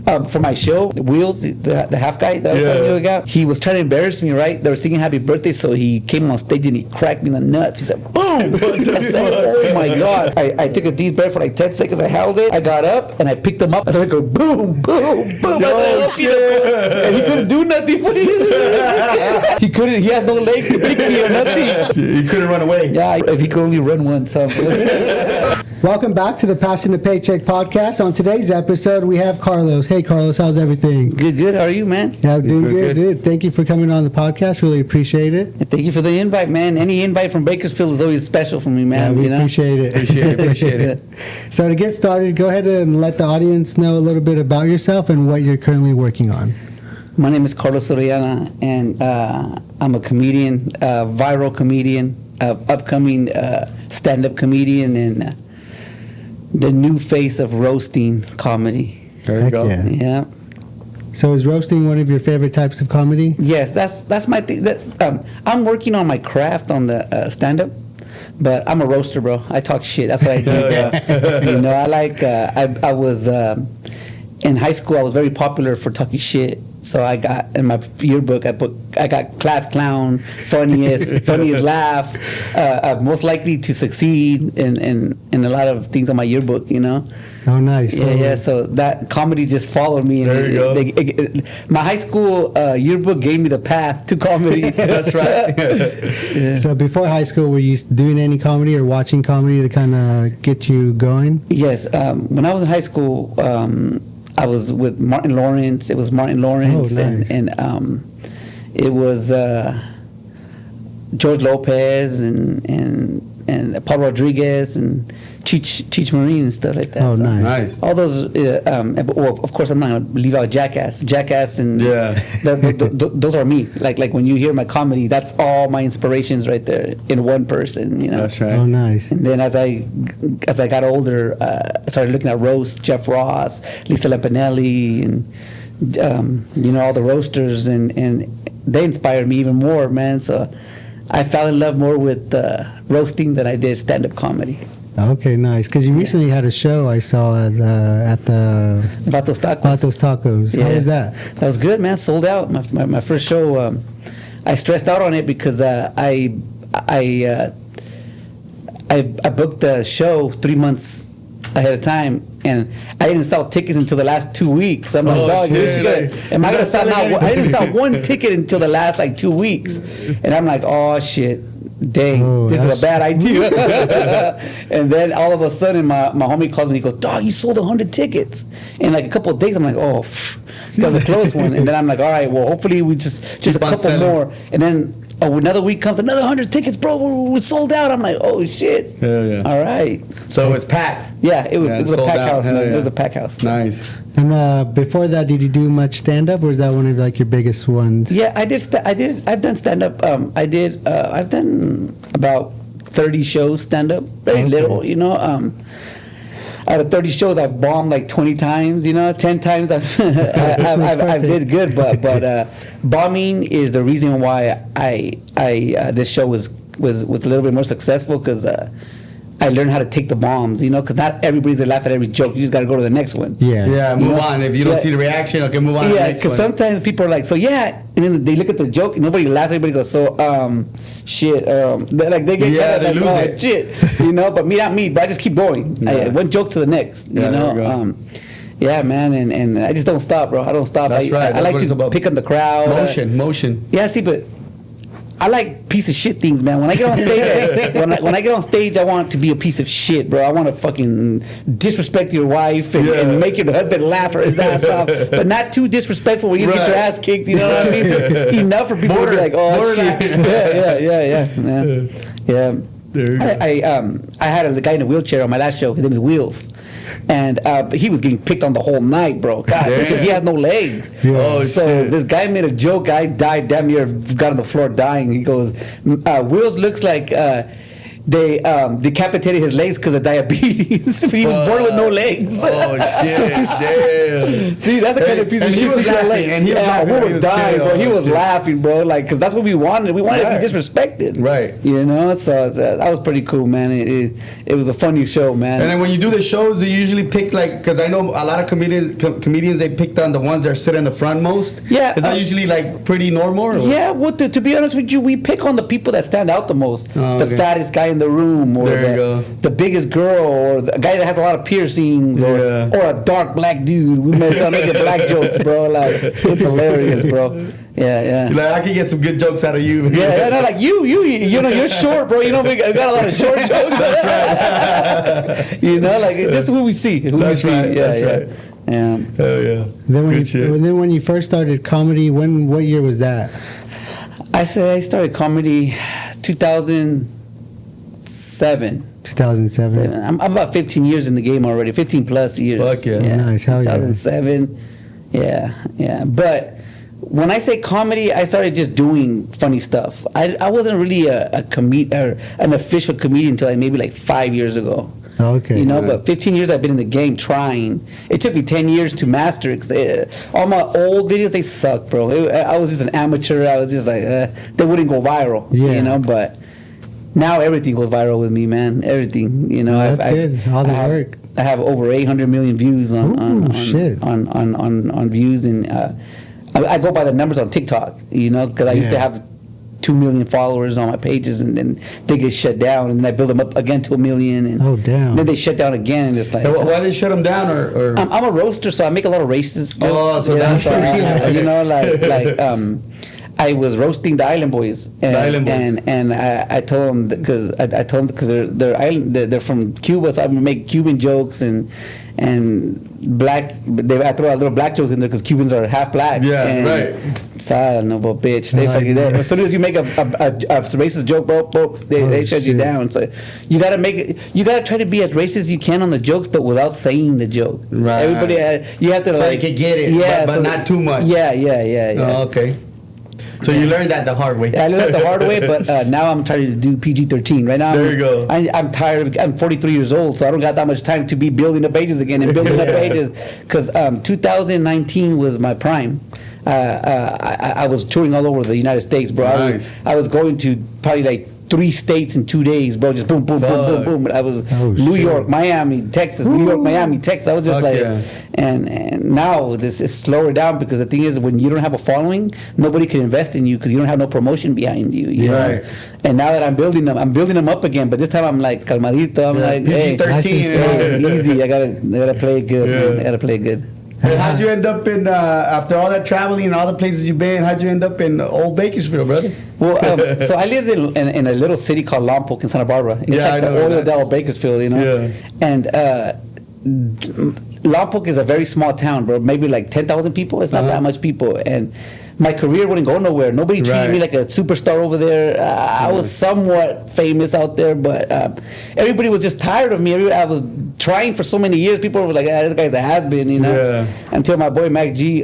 For my show, Wheels, the half guy that I was telling you about, he was trying to embarrass me, right? They were singing happy birthday, so he came on stage and he cracked me in the nuts. He said, boom! I said, oh my God. I took a deep breath for like 10 seconds. I held it. I got up and I picked him up. I started going, boom, boom, boom. Oh, shit. And he couldn't do nothing. He couldn't, he had no legs to pick me or nothing. He couldn't run away. Yeah, if he could only run once. Welcome back to the Passion to Paycheck Podcast. On today's episode, we have Carlos. Hey, Carlos, how's everything? Good. How are you, man? Yeah, I'm doing good, dude. Thank you for coming on the podcast. Really appreciate it. Thank you for the invite, man. Any invite from Bakersfield is always special for me, man. Yeah, we appreciate it. Appreciate it. So to get started, go ahead and let the audience know a little bit about yourself and what you're currently working on. My name is Carlos Orellana, and I'm a comedian, viral comedian, upcoming stand-up comedian, and the new face of roasting comedy. There you go. Yeah. So is roasting one of your favorite types of comedy? Yes, that's my thing. I'm working on my craft on the stand-up, but I'm a roaster, bro. I talk shit. That's what I do. You know, I like. I was in high school. I was very popular for talking shit. So I got in my yearbook. I got class clown, funniest laugh, most likely to succeed in a lot of things on my yearbook. You know. Oh, nice. Yeah. So that comedy just followed me. There you go. My high school yearbook gave me the path to comedy. That's right. Yeah. So before high school, were you doing any comedy or watching comedy to kind of get you going? Yes. When I was in high school, I was with Martin Lawrence. It was Martin Lawrence, nice. and it was George Lopez and Paul Rodriguez and Cheech Marine and stuff like that. Oh, So nice. all those. Well, of course, I'm not gonna leave out Jackass, and those are me. Like when you hear my comedy, that's all my inspirations right there in one person. You know. That's right. Oh, nice. And then as I got older, I started looking at roasts, Jeff Ross, Lisa Lampanelli, and all the roasters, and they inspired me even more, man. So I fell in love more with roasting than I did stand-up comedy. Okay, nice. Because you recently had a show I saw at the Vatos Tacos. Vatos Tacos. Yeah. How was that? That was good, man. Sold out. My first show. I stressed out on it because I booked the show 3 months ahead of time, and I didn't sell tickets until the last 2 weeks. I'm like, dog, am I gonna sell now? I didn't sell one ticket until the last 2 weeks, and I'm like, oh shit. Dang, this is a bad idea. And then all of a sudden, my homie calls me. He goes, "Dog, you sold 100 tickets in a couple of days." I'm like, "Oh, that was a close one." And then I'm like, "All right, well, hopefully we just a couple more." And then another week comes, another 100 tickets, bro. We sold out. I'm like, "Oh shit!" Yeah. All right. So it was packed. Yeah, it was a pack house, man. Yeah. It was a pack house. Nice. And before that, did you do much stand-up, or was that one of your biggest ones? Yeah, I've done stand-up. I've done about 30 shows stand-up. Very little, out of 30 shows, I've bombed 20 times, 10 times I've did good, but bombing is the reason why this show was a little bit more successful, because I learned how to take the bombs, because not everybody's gonna laugh at every joke. You just gotta go to the next one. Yeah. Move on. If you don't see the reaction, okay, move on. Yeah, because sometimes people are like, so yeah, and then they look at the joke, and nobody laughs. Everybody goes, so shit. They get they lose it. Shit, but not me. But I just keep going. One joke to the next. Yeah, man, and I just don't stop, bro. I don't stop. That's right. I like to pick on the crowd. Motion. Yeah, see, but I like piece of shit things, man. When I get on stage, when I get on stage, I want to be a piece of shit, bro. I want to fucking disrespect your wife and make your husband laugh or his ass off, but not too disrespectful where you get your ass kicked. You know what I mean? Just enough for people to be like, oh shit, yeah. There you go. I had a guy in a wheelchair on my last show. His name is Wheels. And he was getting picked on the whole night, bro. God, because he has no legs. Yeah. Oh, so shit. This guy made a joke. I died damn near, got on the floor dying. He goes, Wheels looks like they decapitated his legs because of diabetes. He was born with no legs. Oh shit! Damn. See, that's the kind of piece of And he shit. was laughing, and he was laughing, we and he were was dying, kidding. bro. He Oh, was shit. laughing, bro. Like, because that's what we wanted. We wanted Right. to be disrespected. Right. You know, so that was pretty cool, man. It was a funny show, man. And then when you do the shows, do you usually pick like? Because I know a lot of comedians they picked on the ones that sit in the front most. Yeah, Is that usually like pretty normal? Or? Yeah, well, to be honest with you, we pick on the people that stand out the most. Oh, the okay. fattest guy in the room, or There you go. the biggest girl, or the guy that has a lot of piercings, or a dark black dude. We start making black jokes, bro. Like, it's hilarious, bro. Yeah. Like I can get some good jokes out of you. Yeah, no, like you know, you're short, bro. You know, we got a lot of short jokes. You know, like it's just who we see. That's right. Yeah, That's yeah. right. Yeah. Hell yeah. Then when you first started comedy, what year was that? I started comedy 2007. 2007. I'm about 15 years in the game already, 15 plus years. Fuck yeah. Nice, hell yeah. 2007. Yeah. But when I say comedy, I started just doing funny stuff. I wasn't really a an official comedian until maybe like 5 years ago. Okay. You know, but 15 years I've been in the game trying. It took me 10 years to master it. 'Cause, all my old videos, they suck, bro. I was just an amateur. I was just like, they wouldn't go viral. Yeah. You know, but now everything goes viral with me, man. Everything. You know, That's good. All the work. I have over 800 million views on shit. on views, and I go by the numbers on TikTok. You know, because I used to Yeah. have 2 million followers on my pages, and then they get shut down, and then I build them up again to 1 million, and Oh, damn. then they shut down again, and it's like. Why they shut them down? Or I'm a roaster, so I make a lot of racist jokes. Oh, so you know, that's so why. you know, like I was roasting the Island Boys, and I told them because I told them because they're from Cuba, so I make Cuban jokes and black. I throw a little black jokes in there because Cubans are half black. Yeah, and right. So I don't know, but bitch, they fucking. As soon as you make a racist joke, bro, they shut you down. So you gotta make it. You gotta try to be as racist as you can on the jokes, but without saying the joke. Right. Everybody, you have to So like they can get it, but so not too much. Yeah. Oh, okay. So you learned that the hard way. Yeah, I learned it the hard way, but now I'm trying to do PG-13. Right now, There you go. I'm tired. I'm 43 years old, so I don't got that much time to be building up pages again and building up pages. Because 2019 was my prime. I was touring all over the United States, bro. Nice. I was going to probably like 3 states in 2 days, bro. Just boom, boom, boom, boom, boom. I was New York, Miami, Texas, New York, Miami, Texas. I was just Fuck like, yeah. and now this is slower down because the thing is, when you don't have a following, nobody can invest in you because you don't have no promotion behind you. You Right. know? And now that I'm building them up again. But this time I'm like calmadito. I'm like, hey, PG-13. easy. I gotta play it good. Man. I gotta play it good. And how'd you end up in after all that traveling and all the places you've been? How'd you end up in Old Bakersfield, brother? Well, so I lived in a little city called Lompoc in Santa Barbara. It's Yeah, like I know the that. Oil Bakersfield, you know. Yeah. And Lompoc is a very small town, bro. Maybe like 10,000 people. It's not that much people. And my career wouldn't go nowhere. Nobody treated me like a superstar over there. I was somewhat famous out there, but everybody was just tired of me. I was trying for so many years. People were like, this guy's a has-been, you know. Yeah. Until my boy Mac G,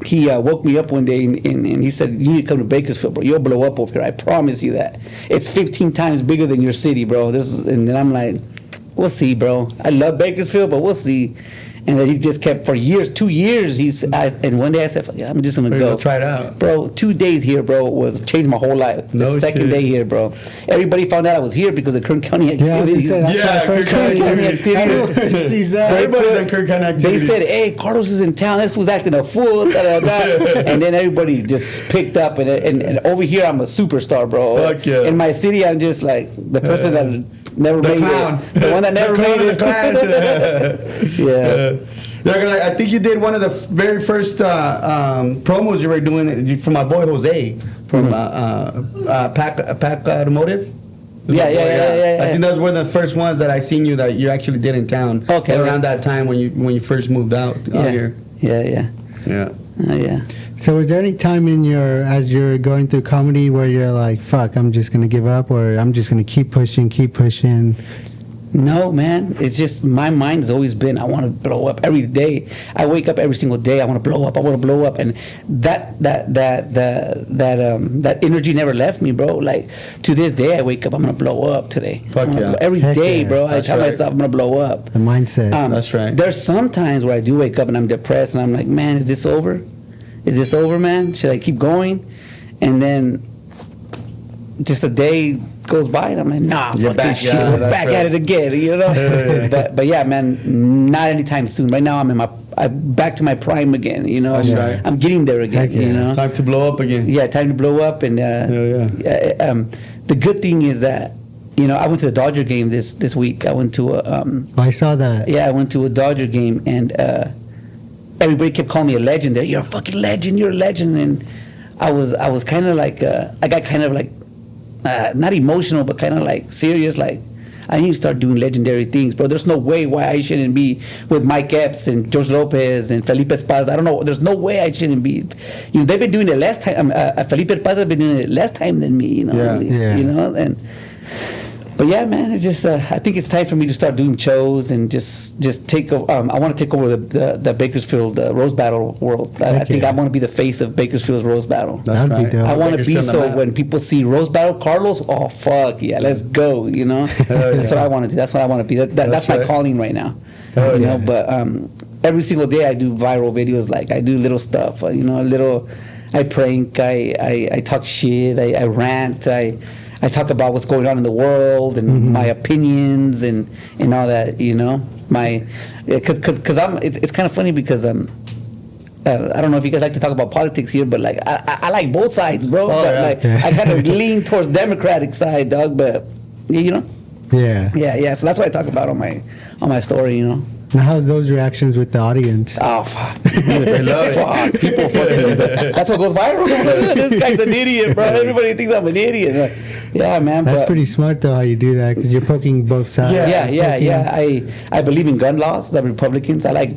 he woke me up one day and he said, you need to come to Bakersfield, bro. You'll blow up over here. I promise you that. It's 15 times bigger than your city, bro. And then I'm like, we'll see, bro. I love Bakersfield, but we'll see. And then he just kept for years, 2 years. And one day I said, "Fuck yeah, I'm just gonna go Try it out, bro." 2 days here, bro, was changed my whole life. The No second shit. day here, bro, everybody found out I was here because of Kern County Yeah, I was gonna activities. say, that's Yeah, my first Kern County activity. Everyone sees that. Everybody's on Kern County They activities. said, "Hey, Carlos is in town. This fool's acting a fool." Da, da, da. And then everybody just picked up, and over here I'm a superstar, bro. Fuck yeah. In my city, I'm just like the person that never made clown. it, the one that never The clown made of the class. it. Yeah. Yeah, 'cause I think you did one of the very first promos you were doing for my boy Jose from Pack Automotive. Yeah. I think that was one of the first ones that I seen you that you actually did in town. Okay. Around that time when you first moved out here. Yeah. Yeah. Yeah. So was there any time as you're going through comedy where you're like, fuck, I'm just gonna give up, or I'm just gonna keep pushing? No, man. It's just my mind has always been I want to blow up every day. I wake up every single day. I want to blow up. I want to blow up, and that energy never left me, bro. Like to this day, I wake up. I'm gonna blow up today. Fuck yeah. Every Heck day, yeah. bro. I That's tell right. myself I'm gonna blow up. The mindset. That's right. There's some times where I do wake up and I'm depressed, and I'm like, man, is this over? Is this over, man? Should I keep going? And then just a day goes by and I'm like, nah, You're fuck back, this shit. yeah, We're that's back right. at it again, you know? But yeah, man, not anytime soon. Right now I'm back to my prime again, you know? That's right. I'm getting there again, Heck yeah. you know? Time to blow up again. Yeah, time to blow up. And the good thing is that, you know, I went to the Dodger game this week. I went to a I saw that. yeah, I went to a Dodger game, and everybody kept calling me a legend. There, you're a fucking legend. You're a legend. And I was kind of like, I got kind of like, not emotional, but kind of like serious. Like, I need to start doing legendary things, bro. There's no way why I shouldn't be with Mike Epps and George Lopez and Felipe Esparza. I don't know. There's no way I shouldn't be. You know, they've been doing it less time. Felipe Esparza has been doing it less time than me. You know, Yeah. Yeah. you know, and. But yeah, man, it's just I think it's time for me to start doing shows and just take. I want to take over the Bakersfield Rose Battle world. I think yeah. I want to be the face of Bakersfield's Rose Battle. That'd be dope. I want to be Bakersfield on the so map. when people see Rose Battle, Carlos, oh fuck yeah, let's go. You know, that's what I want to do. That's what I want to be. That's my right. calling right now. Hell You yeah. know, but every single day I do viral videos. Like I do little stuff. You know, I prank. I talk shit. I rant. I talk about what's going on in the world and my opinions and all that, you know. Because it's kind of funny because I don't know if you guys like to talk about politics here, but like I like both sides, bro. But yeah. like I kind of lean towards Democratic side, dog. But you know, Yeah. yeah. So that's what I talk about on my story, you know. Now, how's those reactions with the audience? Oh fuck! They love it. Fuck, people fucking. That's what goes viral. This guy's an idiot, bro. Everybody thinks I'm an idiot. Yeah, man. That's but, pretty smart though how you do that because you're poking both sides. Yeah. I believe in gun laws. The Republicans. I like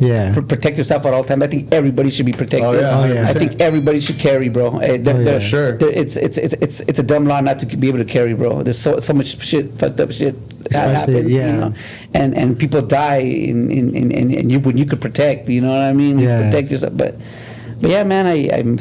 protect yourself at all times. I think everybody should be protected. Oh, yeah, 100%. I think everybody should carry, bro. yeah. Sure. It's a dumb law not to be able to carry, bro. There's so much shit, fucked up shit that Especially, happens, yeah. you know, and people die in you when you could protect, you know what I mean? Yeah. You protect yourself, but yeah, man, I'm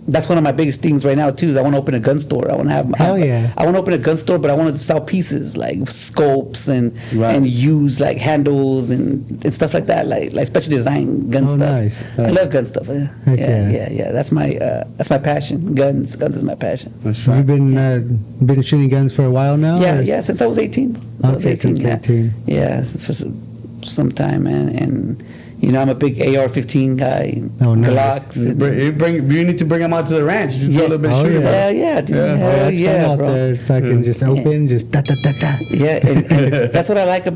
that's one of my biggest things right now too. Is I want to open a gun store. I want to have. Hell yeah. I want to open a gun store, but I want to sell pieces like scopes and Right. use like handles and stuff like that, like special design gun stuff. Nice. I love gun stuff. Yeah, Okay. yeah. That's my passion. Guns is my passion. That's Have you right. been shooting guns for a while now? Yeah, or- yeah. Since I was 18. Okay, since 18. Yeah, for some time, man. And you know, I'm a big AR-15 guy. Oh, nice. Glocks. and- You need to bring them out to the ranch. You Yeah. do a little bit of Oh, shooting. yeah. Yeah, dude. Yeah. Oh, Hell that's yeah, fun out bro. there. Fucking just open, just da da da da. Yeah, and that's what I like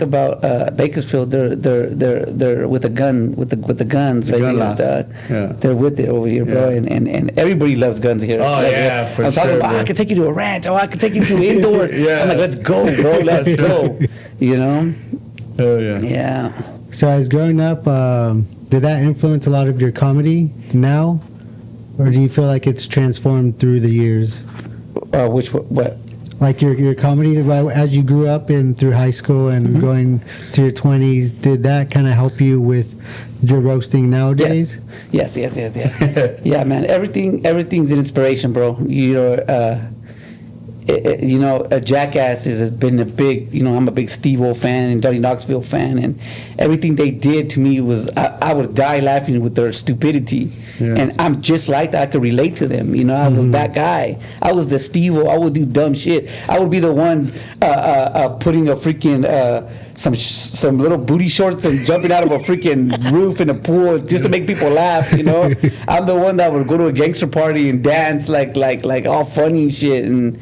about Bakersfield. They're with the gun with the guns right gun here. laws. Yeah. They're with it over here, bro. Yeah. And everybody loves guns here. Oh, yeah, for I'm talking sure, about bro. I can take you to a ranch. Oh, I can take you to indoor. Yeah. I'm like, let's go, bro. Let's go. You know? Oh yeah. Yeah. So as growing up, did that influence a lot of your comedy now, or do you feel like it's transformed through the years? What? Like your comedy as you grew up and through high school and going to your 20s, did that kind of help you with your roasting nowadays? Yes. Yeah, man. Everything's an inspiration, bro. You know, Jackass has been a big, you know, I'm a big Steve-O fan and Johnny Knoxville fan, and everything they did to me was, I would die laughing with their stupidity. Yeah. And I'm just like that. I could relate to them. You know, I was that guy. I was the Steve-O. I would do dumb shit. I would be the one putting a freaking some little booty shorts and jumping out of a freaking roof in a pool just to make people laugh. You know, I'm the one that would go to a gangster party and dance like all funny and shit. And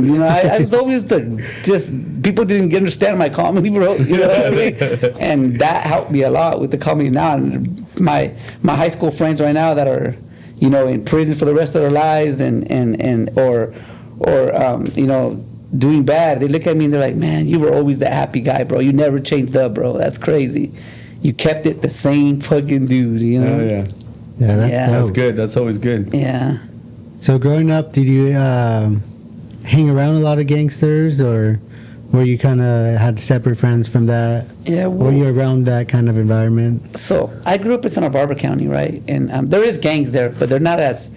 you know, I was always people didn't understand my comedy, bro. You know what I mean? And that helped me a lot with the comedy now. And my high school friends right now that are, you know, in prison for the rest of their lives or you know, doing bad, they look at me and they're like, man, you were always that happy guy, bro. You never changed up, bro. That's crazy. You kept it the same fucking dude, you know? Oh yeah. Yeah, that's Yeah. dope. That's good. That's always good. Yeah. So growing up, did you hang around a lot of gangsters, or where you kind of had separate friends from that? Yeah, Were you around that kind of environment? So I grew up in Santa Barbara County, right? And there is gangs there, but they're not as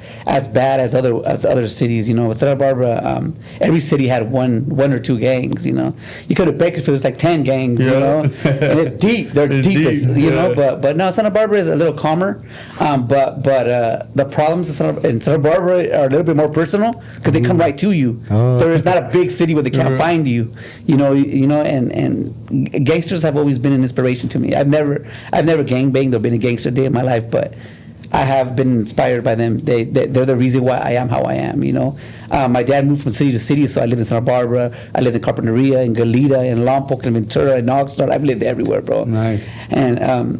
bad as other cities. You know, Santa Barbara, every city had one or two gangs. You know, you go to Bakersfield, there's like 10 gangs. You know, and it's deep. They're deepest. You know, but no, Santa Barbara is a little calmer. But the problems in Santa Barbara are a little bit more personal because they come right to you. There is not a big city where they can't find you. You know, and gangsters have always been an inspiration to me. I've never gangbanged or been a gangster day in my life, but I have been inspired by them. They're the reason why I am how I am, you know. My dad moved from city to city, so I lived in Santa Barbara. I lived in Carpinteria, in Goleta, in Lompoc, in Ventura, in Oxnard. I've lived everywhere, bro. Nice. And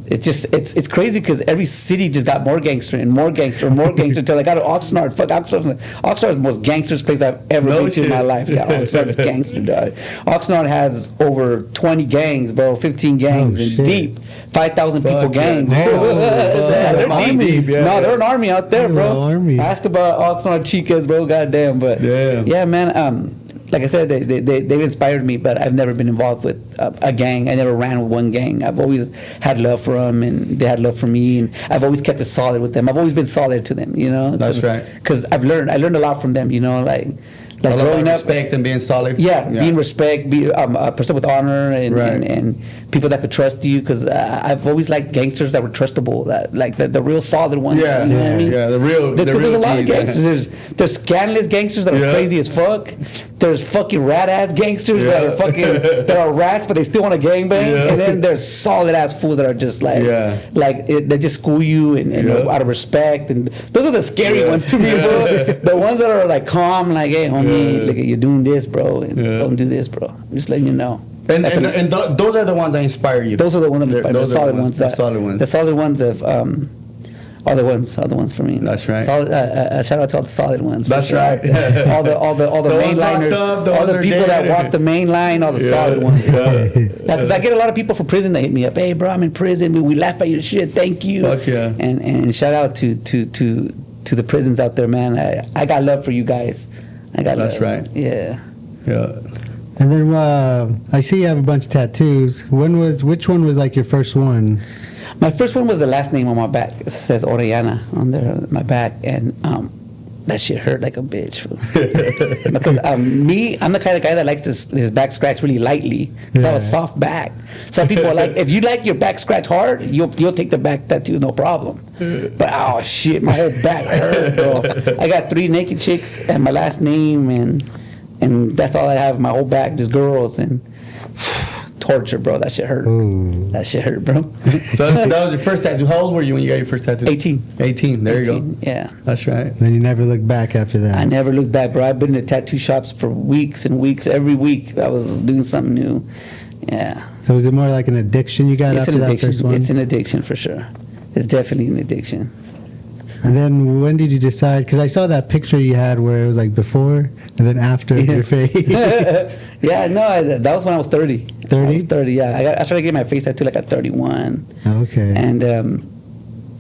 it's crazy because every city just got more gangster and more gangster and more gangster until I got to Oxnard. Fuck, Oxnard is the most gangsterous place I've ever been to in my life. Yeah, Oxnard is gangster, dog. Oxnard has over 20 gangs, bro, 15 gangs, and deep. 5,000 people gangs. They're deep. Yeah. No, they're an army out there, bro. Army. Ask about Oxnard Chicas, bro. Goddamn, but yeah, man. Like I said, they've inspired me, but I've never been involved with a gang. I never ran with one gang. I've always had love for them, and they had love for me, and I've always kept it solid with them. I've always been solid to them, you know. That's right. Because I learned a lot from them, you know, like growing up, respect and being solid. Yeah, being respect, be a person with honor, and people that could trust you. Because I've always liked gangsters that were trustable, the real solid ones. Yeah, you know what I mean? Yeah, the real. Because there's a lot of G's, gangsters. There's scandalous gangsters that are crazy as fuck. There's fucking rat ass gangsters that are fucking that are rats, but they still want to gangbang. And then there's solid ass fools that are just they just school you and out of respect. And those are the scary ones to me, bro. The ones that are like calm, like, hey, homie. Look at you doing this, bro. And don't do this, bro. I'm just letting you know. And those are the ones that inspire you. Those are the ones that inspire me. The solid ones. The solid ones. The solid ones are the ones for me. That's right. Solid, shout out to all the solid ones. That's right. all the mainliners, all the people that walk the main line, all the solid ones. Because I get a lot of people from prison that hit me up. Hey, bro, I'm in prison. We laugh at your shit. Thank you. Fuck yeah. And shout out to the prisons out there, man. I got love for you guys. That's right. Yeah. Yeah. And then I see you have a bunch of tattoos. Which one was like your first one? My first one was the last name on my back. It says Orellana on there, my back, and that shit hurt like a bitch. Because I'm the kind of guy that likes his back scratched really lightly. Because I have a soft back. Some people are like, if you like your back scratched hard, you'll take the back tattoo, no problem. But oh shit, my whole back hurt, bro. I got 3 naked chicks and my last name, and that's all I have. My whole back, just girls, and torture, bro. That shit hurt. Ooh. That shit hurt, bro. So that was your first tattoo. How old were you when you got your first tattoo? 18. 18. There 18, you go. Yeah. That's right. Then you never looked back after that. I never looked back, bro. I've been in tattoo shops for weeks and weeks. Every week I was doing something new. Yeah. So was it more like an addiction you got after that first one? It's an addiction for sure. It's definitely an addiction. And then when did you decide? Because I saw that picture you had where it was like before and then after your face. Yeah, no, that was when I was 30. 30? I was 30, yeah. I tried to get my face tattoo like at 31. Okay. And,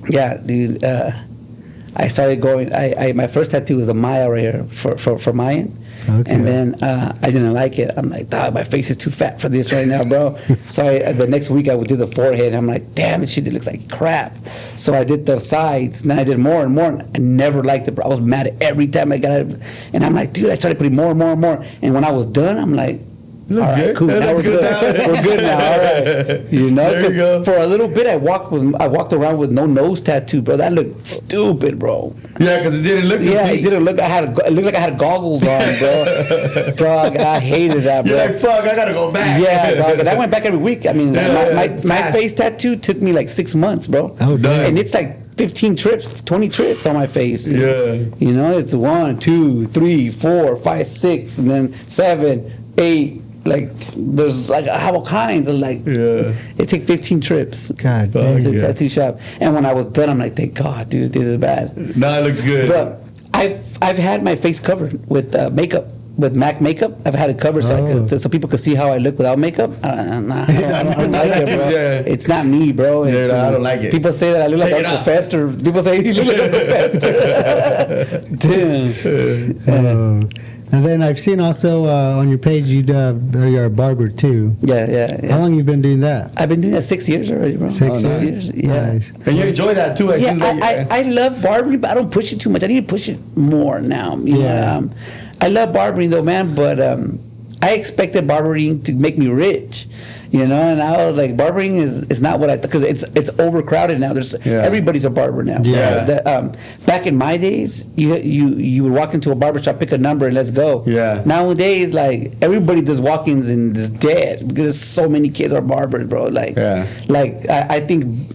yeah, dude, I started going, my first tattoo was a Maya right here for Mayan. Okay. And then I didn't like it. I'm like, dog, my face is too fat for this right now, bro. So the next week I would do the forehead. And I'm like, damn, this shit looks like crap. So I did the sides. And then I did more and more. And I never liked it, bro. I was mad every time I got it. And I'm like, dude, I started putting more and more and more. And when I was done, I'm like, all right, cool. Now we're good. We're good now. All right. You know, there you go. For a little bit, I walked around with no nose tattoo, bro. That looked stupid, bro. Yeah, because it didn't look. Yeah, complete. it didn't look. It looked like I had goggles on, bro. Dog, I hated that, bro. You're like, fuck, I gotta go back. Yeah, dog. And I went back every week. I mean, my face tattoo took me like 6 months, bro. Oh, damn. And it's like 15 trips, 20 trips on my face. Yeah. You know, it's 1, 2, 3, 4, 5, 6, and then 7, 8. Like, there's like, I have all kinds of like, it took 15 trips. God to damn. a tattoo shop. And when I was done, I'm like, thank God, dude, this is bad. Nah, it looks good. But I've had my face covered with makeup. With MAC makeup, I've had it covered so people could see how I look without makkup. I don't like it, bro. Yeah. It's not me, bro. Yeah, no, I don't like it. People say that I look like Uncle Fester. People say you look like Uncle Fester. Damn. And then I've seen also on your page you're a barber too. Yeah. How long you been doing that? I've been doing that 6 years already, bro. 6 years. Yeah. Nice. And you enjoy that too. I love barbering, but I don't push it too much. I need to push it more now. You know? I love barbering though, man, but I expected barbering to make me rich. You know, and I was like, barbering is not what I thought, because it's overcrowded now. Everybody's a barber now. Yeah. Back in my days, you would walk into a barbershop, pick a number, and let's go. Yeah. Nowadays, like, everybody does walk-ins and is dead because so many kids are barbers, bro. Like, I think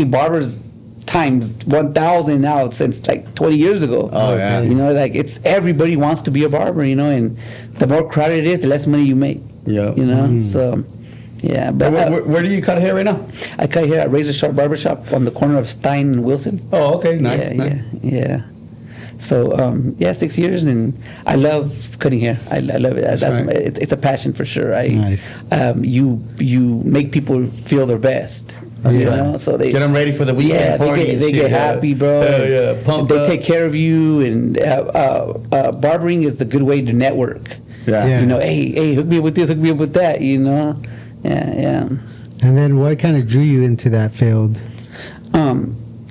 barbers times 1,000 now since like 20 years ago. Oh yeah. You know, like, it's everybody wants to be a barber. You know, and the more crowded it is, the less money you make. Yeah. You know, so, yeah. But where do you cut hair right now? I cut hair at Razor Sharp Barbershop on the corner of Stein and Wilson. Oh, okay. Nice. Yeah. So, 6 years, and I love cutting hair. I love it. That's right. It's a passion for sure. Nice. You make people feel their best. You know, so they get them ready for the weekend party. They get happy, bro. Hell yeah, pumped They up. take care of you, and barbering is the good way to network. Yeah. You know, hey, hook me up with this, hook me up with that. You know, yeah. And then what kind of drew you into that field?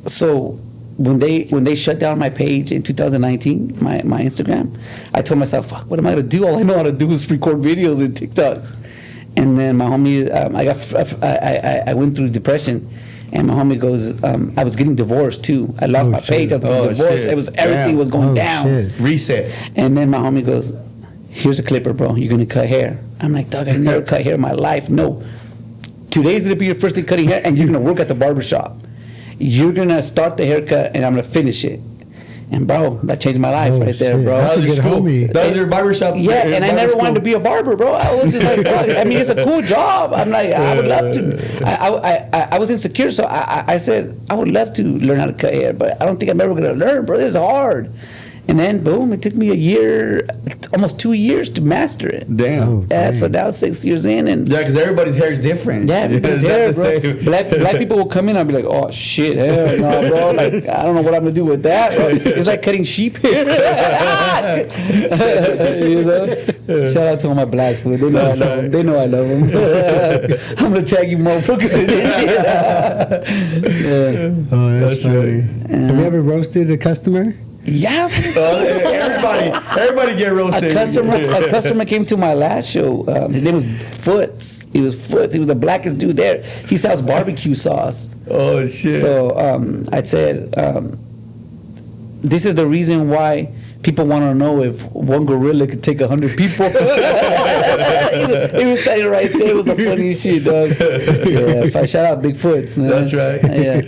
So when they shut down my page in 2019, my Instagram, I told myself, fuck, what am I gonna do? All I know how to do is record videos and TikToks. And then my homie, I went through depression, and my homie goes, I was getting divorced too. I lost my page. I was getting divorced. Shit. It was everything was going down. Shit. Reset. And then my homie goes, here's a clipper, bro. You're gonna cut hair. I'm like, dog, I never cut hair in my life. No. Today's gonna be your first day cutting hair, and you're gonna work at the barbershop. You're gonna start the haircut, and I'm gonna finish it. And bro, that changed my life right there, shit. bro. That's How's a your good school? homie. That was your barbershop. Yeah, and I never wanted to be. be a barber, bro. I was just like, dog, I mean, it's a cool job. I'm like, I would love to. I was insecure, so I said, I would love to learn how to cut hair, but I don't think I'm ever gonna learn, bro. This is hard. And then, boom, it took me a year, almost 2 years to master it. Damn. Yeah, so now 6 years in, and Yeah, because everybody's hair is different. yeah, because It's not hair, the bro. same. Black people will come in and I'll be like, oh shit, hair, no, bro. Like, I don't know what I'm gonna do with that. Bro. It's like cutting sheep hair. You know? Shout out to all my blacks, fool. They know I love them. They know I love them. I'm gonna tag you motherfuckers in this shit. Yeah. Oh, that's funny. Yeah. Have you ever roasted a customer? Yeah. Everybody get roasted. A customer came to my last show. His name was Foots. He was Foots. He was the blackest dude there. He sells barbecue sauce. Oh shit. So I said, this is the reason why people want to know if one gorilla could take 100 people. He was standing right there. It was the funniest shit, dog. Yeah, if I shout out Bigfoots. Man. That's right. Yeah.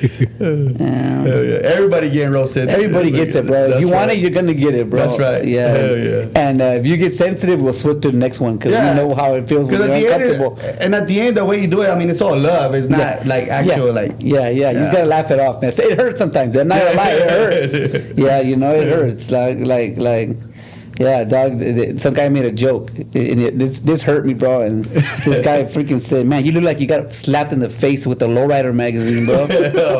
Hell yeah. Everybody getting roasted. Everybody gets it, bro. If you want it, you're gonna get it, bro. That's right. Yeah. Hell yeah. And if you get sensitive, we'll switch to the next one because we know how it feels when you're uncomfortable. And at the end, the way you do it, I mean, it's all love. It's not like actual like. Yeah. You just gotta laugh it off, man. It hurts sometimes. I'm not gonna lie, it hurts. Yeah, you know it hurts. Like. Yeah, dog. Some guy made a joke, and this hurt me, bro. And this guy freaking said, "Man, you look like you got slapped in the face with the Lowrider magazine, bro."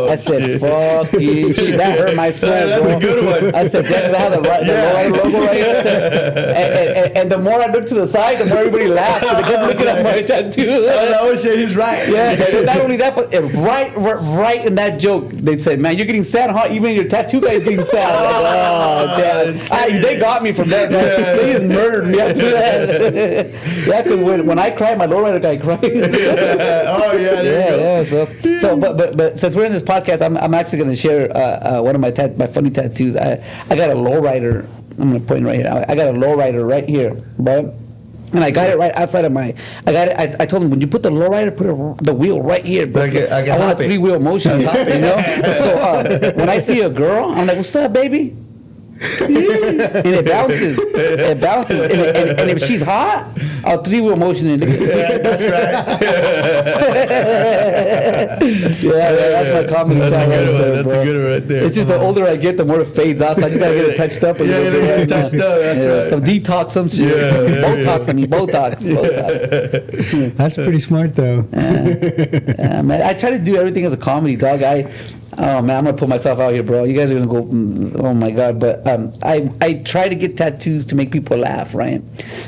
I said, "Fuck you, shit, that hurt my soul, bro." That's a good one. I said, "That's how the Lowrider logo right here." I said, and the more I looked to the side, the more everybody laughed. And they kept looking at my tattoo. Oh shit, he's right. Yeah, not only that, but right in that joke, they said, "Man, you're getting sad, huh? Even your tattoo guy is getting sad." Oh, damn. They got me from that. They just murdered me after that. Yeah, because when I cry, my lowrider guy cries. Oh yeah, there you go. So but since we're in this podcast, I'm actually gonna share one of my funny tattoos. I got a lowrider. I'm gonna point it right here. I got a lowrider right here, bro. And I got it right outside of my. I got it. I told him, when you put the lowrider, put the wheel right here. Bro. I want a 3-wheel motion. You know. So when I see a girl, I'm like, "What's up, baby?" And it bounces. And if she's hot, I'll 3-wheel motion it. Yeah, that's right. Yeah, that's my comedy That's style a good right one. there, That's bro. a good one right there. It's just the older I get, the more it fades out. So I just gotta get it touched up. Yeah, little bit. touched up. That's right. Some detox, some shit. Botox. I mean Botox. That's pretty smart, though. Man, I try to do everything as a comedy, dog. Oh man, I'm gonna put myself out here, bro. You guys are gonna go, oh my god. But I try to get tattoos to make people laugh, right?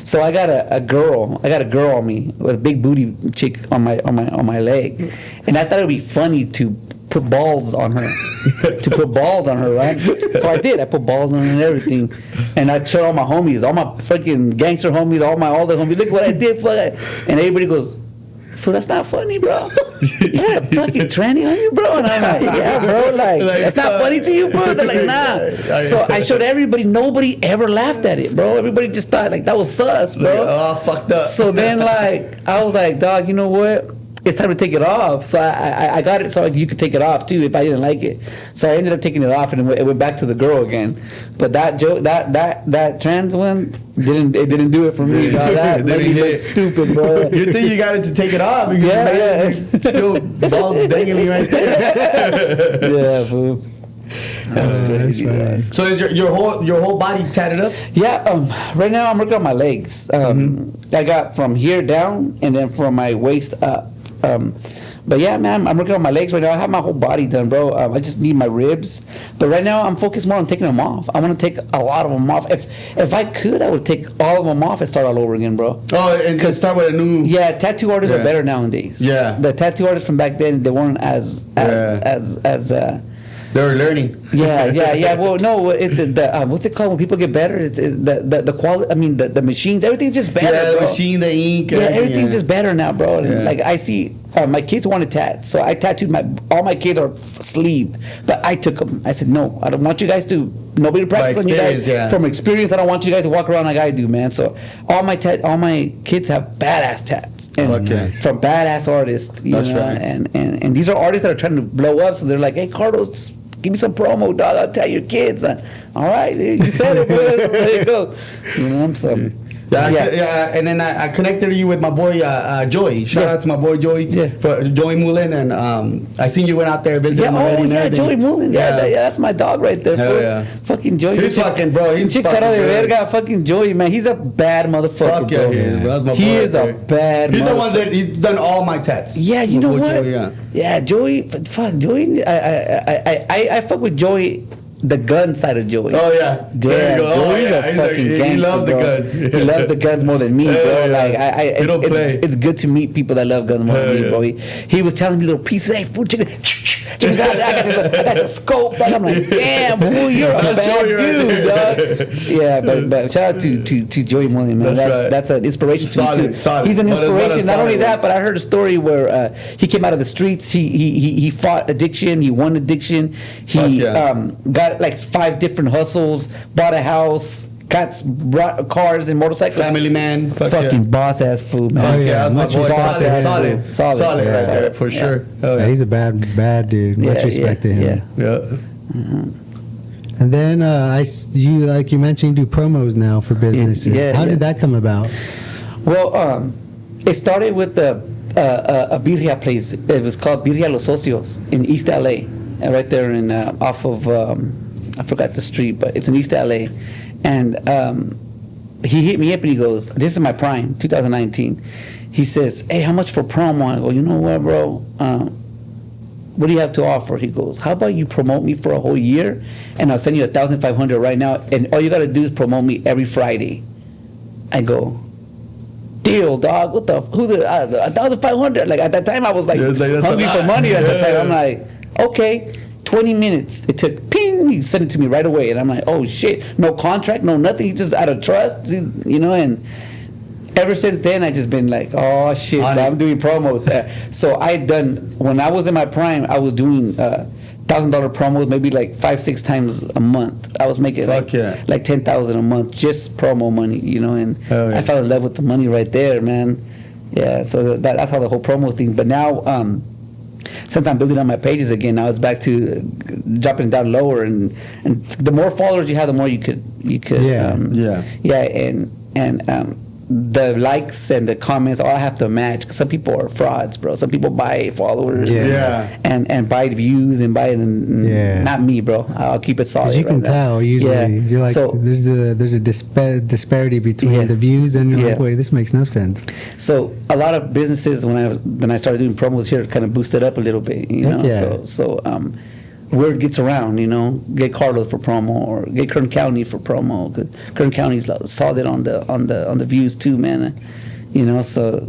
So I got a girl on me with a big booty chick on my leg, and I thought it would be funny to put balls on her, right? So I did. I put balls on her and everything, and I showed all my homies, all my fucking gangster homies, all the homies. Look what I did for that, and everybody goes, "Fool, that's not funny, bro." Yeah, fucking tranny on you, bro. And I'm like, yeah, bro, like that's not funny to you, bro. They're like, nah. So I showed everybody. Nobody ever laughed at it, bro. Everybody just thought like that was sus, bro. Oh, fucked up. So then, like, I was like, dog, you know what? It's time to take it off. So I got it so you could take it off too if I didn't like it. So I ended up taking it off and it went back to the girl again. But that joke, that trans one didn't do it for me. That made me look stupid, bro. You think you got it to take it off? Because Yeah. still balls dangling right there. Yeah, fool. That's crazy. That's So is your whole body tatted up? Yeah, right now I'm working on my legs. I got from here down and then from my waist up. But yeah, man, I'm working on my legs right now. I have my whole body done, bro. I just need my ribs. But right now I'm focused more on taking them off. I want to take a lot of them off. If I could, I would take all of them off and start all over again, bro. Oh, and start with a new. Yeah, tattoo artists are better nowadays. Yeah. The tattoo artists from back then, they weren't as They were learning. Yeah. Well, no, what's it called when people get better? It's the quality. I mean, the machines. Everything's just better. Yeah, the bro. machine, the ink. Yeah, everything's just better now, bro. And Yeah. like I see, my kids wanted tats, so I tattooed all my kids are sleeved, but I took them. I said, no, I don't want you guys to. Nobody to practice on you guys. Yeah. From experience, I don't want you guys to walk around like I do, man. So all my kids have badass tats. And from badass artists, you That's know, right. and these are artists that are trying to blow up. So they're like, hey, Carlos, give me some promo, dog. I'll tell your kids. All right, you said it. There you go. You know, And then I connected you with my boy Joey. Shout out to my boy Joey, for Joey Mullen, and I seen you went out there visiting him already. Joey Mullen. Yeah, that's my dog right there. Hell yeah. Fucking Joey. He's fucking, bro. He's Chick fucking cara de good. verga, fucking Joey, man. He's a bad motherfucker, Fuck yeah, bro. he is, bro. That's my He boy is right a there. bad. He's the one that he's done all my tats. Yeah, you know what? Joey, yeah, Joey. But fuck, Joey. I fuck with Joey. The gun side of Joey. Oh yeah, Damn, Joey's a He's fucking gangster, he loves bro. the guns. He loves the guns more than me, bro. Like He don't play. it's good to meet people that love guns more than me, bro. He was telling me little pieces, hey, food chicken. I got the scope. Dog. I'm like, damn, fool, you're a bad dude, dog. Yeah, but shout out to Joey Mullen, man. That's an inspiration to me too. Solid. He's an inspiration. Not only that, ones. but I heard a story where he came out of the streets. He fought addiction. He won addiction. He got like 5 different hustles, bought a house, got cars and motorcycles. Family man, fucking boss ass food, man. Oh, yeah, that's my boy. Solid Yeah. right there for sure. Oh, Yeah, he's a bad dude. Much respect to him. And then you like you mentioned, you do promos now for businesses. How did that come about? Well, it started with a birria place. It was called Birria Los Socios in East LA, right there in off of I forgot the street, but it's in East LA. And he hit me up and he goes, "This is my prime, 2019." He says, "Hey, how much for promo?" I go, "You know what, bro? What do you have to offer?" He goes, "How about you promote me for a whole year, and I'll send you 1,500 right now, and all you gotta do is promote me every Friday." I go, "Deal, dog. What the? Who's it? 1,500?" Like at that time, I was like hungry for money. At the time, I'm like, "Okay." 20 minutes. It took, ping, he sent it to me right away. And I'm like, oh shit, no contract, no nothing. He just out of trust, you know. And ever since then, I just been like, oh shit, I'm doing promos. So I done, when I was in my prime, I was doing $1,000 promos, maybe like 5-6 times a month. I was making like $10,000 a month, just promo money, you know. And I fell in love with the money right there, man. Yeah, so that's how the whole promo thing. But now, since I'm building up my pages again, now it's back to dropping down lower, and the more followers you have, the more you could the likes and the comments all have to match. 'Cause some people are frauds, bro. Some people buy followers, and buy views and buy it. Not me, bro. I'll keep it solid. You can tell usually. You're like, so, there's a disparity between the views, and you're like, wait, this makes no sense. So a lot of businesses, when I started doing promos here, kind of boosted up a little bit, you know. word gets around, get Carlos for promo or get Kern County for promo, because Kern County's solid on the views too, man. So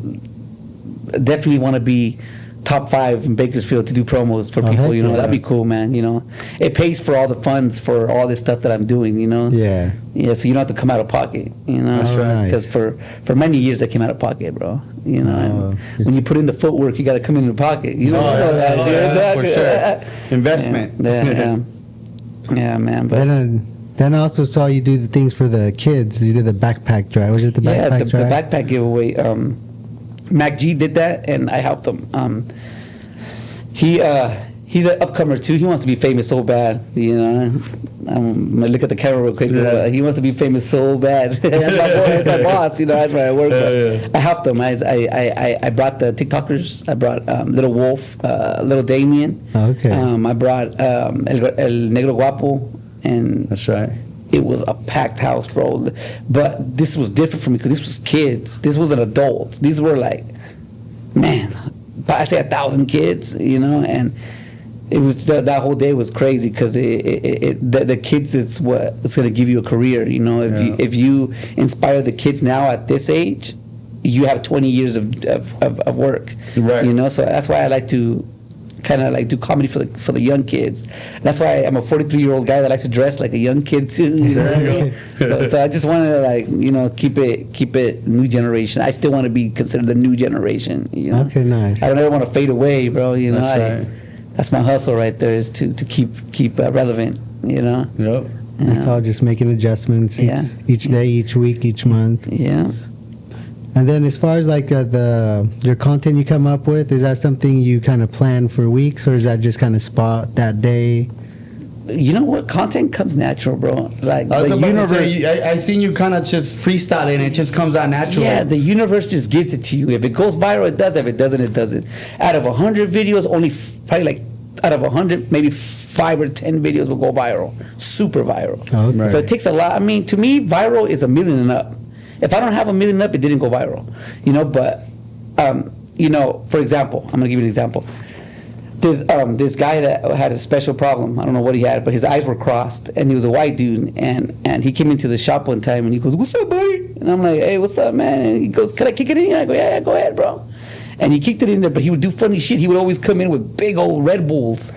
definitely want to be top 5 in Bakersfield to do promos for people. That'd be cool, man. It pays for all the funds for all this stuff that I'm doing. Yeah. So you don't have to come out of pocket. That's right. Because for many years I came out of pocket, bro. And when you put in the footwork, you got to come in the pocket. For sure. Investment. Yeah, man. But then I also saw you do the things for the kids. You did the backpack drive. Was it the backpack drive? The backpack giveaway. Mac G did that, and I helped him. He's an upcomer too. He wants to be famous so bad. I'm gonna look at the camera real quick. Yeah. He wants to be famous so bad. That's my boy. That's my boss. That's where I work. I helped him. I brought the TikTokers. I brought Little Wolf, Little Damien. Okay. I brought El Negro Guapo, and That's right. it was a packed house, bro. But this was different for me because this was kids. This wasn't adults. These were like, man, I say 1,000 kids, and it was that whole day was crazy because the kids is what is going to give you a career. If you inspire the kids now at this age, you have 20 years of work. Right. So that's why I like to kind of like do comedy for the young kids. That's why I'm a 43-year-old guy that likes to dress like a young kid too. So I just wanted to keep it new generation. I still want to be considered the new generation. Okay, nice. I don't ever want to fade away, bro. That's right. That's my hustle right there, is to keep relevant. Yep. It's all just making adjustments each day, each week, each month. Yeah. And then as far as like your content you come up with, is that something you kind of plan for weeks, or is that just kind of spot that day? You know what? Content comes natural, bro. Like the universe. I seen you kind of just freestyling. It just comes out naturally. Yeah, the universe just gives it to you. If it goes viral, it does. If it doesn't, it doesn't. Out of 100 videos, only probably like out of 100, maybe 5 or 10 videos will go viral, super viral. Okay. Right. So it takes a lot. I mean, to me, viral is 1 million and up. If I don't have 1 million up, it didn't go viral. But for example, I'm gonna give you an example. This guy that had a special problem. I don't know what he had, but his eyes were crossed, and he was a white dude. And he came into the shop one time, and he goes, "What's up, buddy?" And I'm like, "Hey, what's up, man?" And he goes, "Can I kick it in?" And I go, "Yeah, go ahead, bro." And he kicked it in there, but he would do funny shit. He would always come in with big old Red Bulls.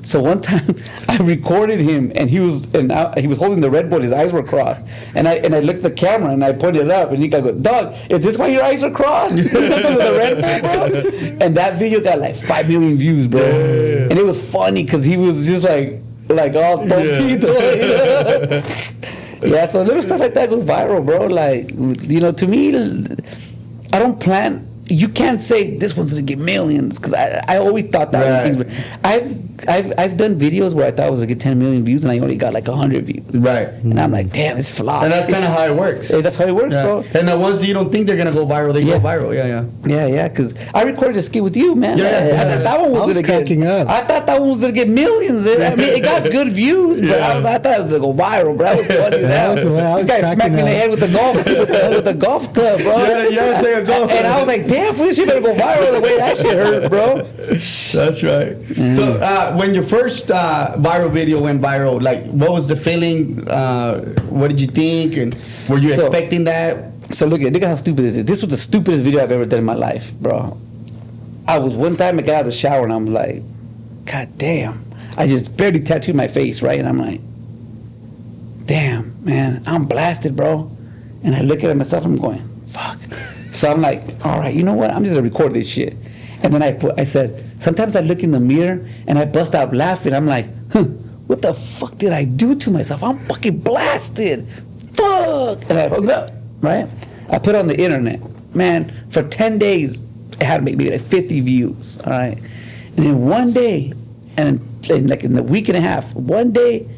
So one time I recorded him, and he was holding the Red Bull. His eyes were crossed, and I looked at the camera and I pointed it up, and he goes, "Dog, is this why your eyes are crossed?" Because of the Red Bull, bro. And that video got like 5 million views, bro. Yeah. And it was funny because he was just like all poquito. Yeah. So little stuff like that goes viral, bro. Like to me, I don't plan. You can't say this one's gonna get millions, because I always thought that. Right. I've done videos where I thought it was gonna get 10 million views, and I only got like 100 views. Right. And I'm like, damn, it's flopped. And that's kind of how it works. That's how it works, bro. And the ones that you don't think they're gonna go viral, they go viral. Yeah. Because I recorded a skit with you, man. Yeah. I thought that one was gonna get. Up. I thought that one was gonna get millions. I mean, it got good views, but I thought it was gonna go viral, bro. That was funny as hell. This guy smacked me in the head with the golf club, bro. You had to take a golf. And I was like, damn, fool, this shit better go viral the way that shit hurt, bro. That's right. So when your first viral video went viral, like, what was the feeling? What did you think? And were you expecting that? So look at how stupid this is. This was the stupidest video I've ever done in my life, bro. One time I got out of the shower and I'm like, God damn. I just barely tattooed my face, right? And I'm like, damn, man, I'm blasted, bro. And I look at myself and I'm going, fuck. So I'm like, all right, you know what? I'm just gonna record this shit. And then I said, sometimes I look in the mirror and I bust out laughing. I'm like, what the fuck did I do to myself? I'm fucking blasted. Fuck. And I hung up, right? I put it on the internet. Man, for 10 days, it had maybe like 50 views, all right? And then one day, and like in the week and a half, one day,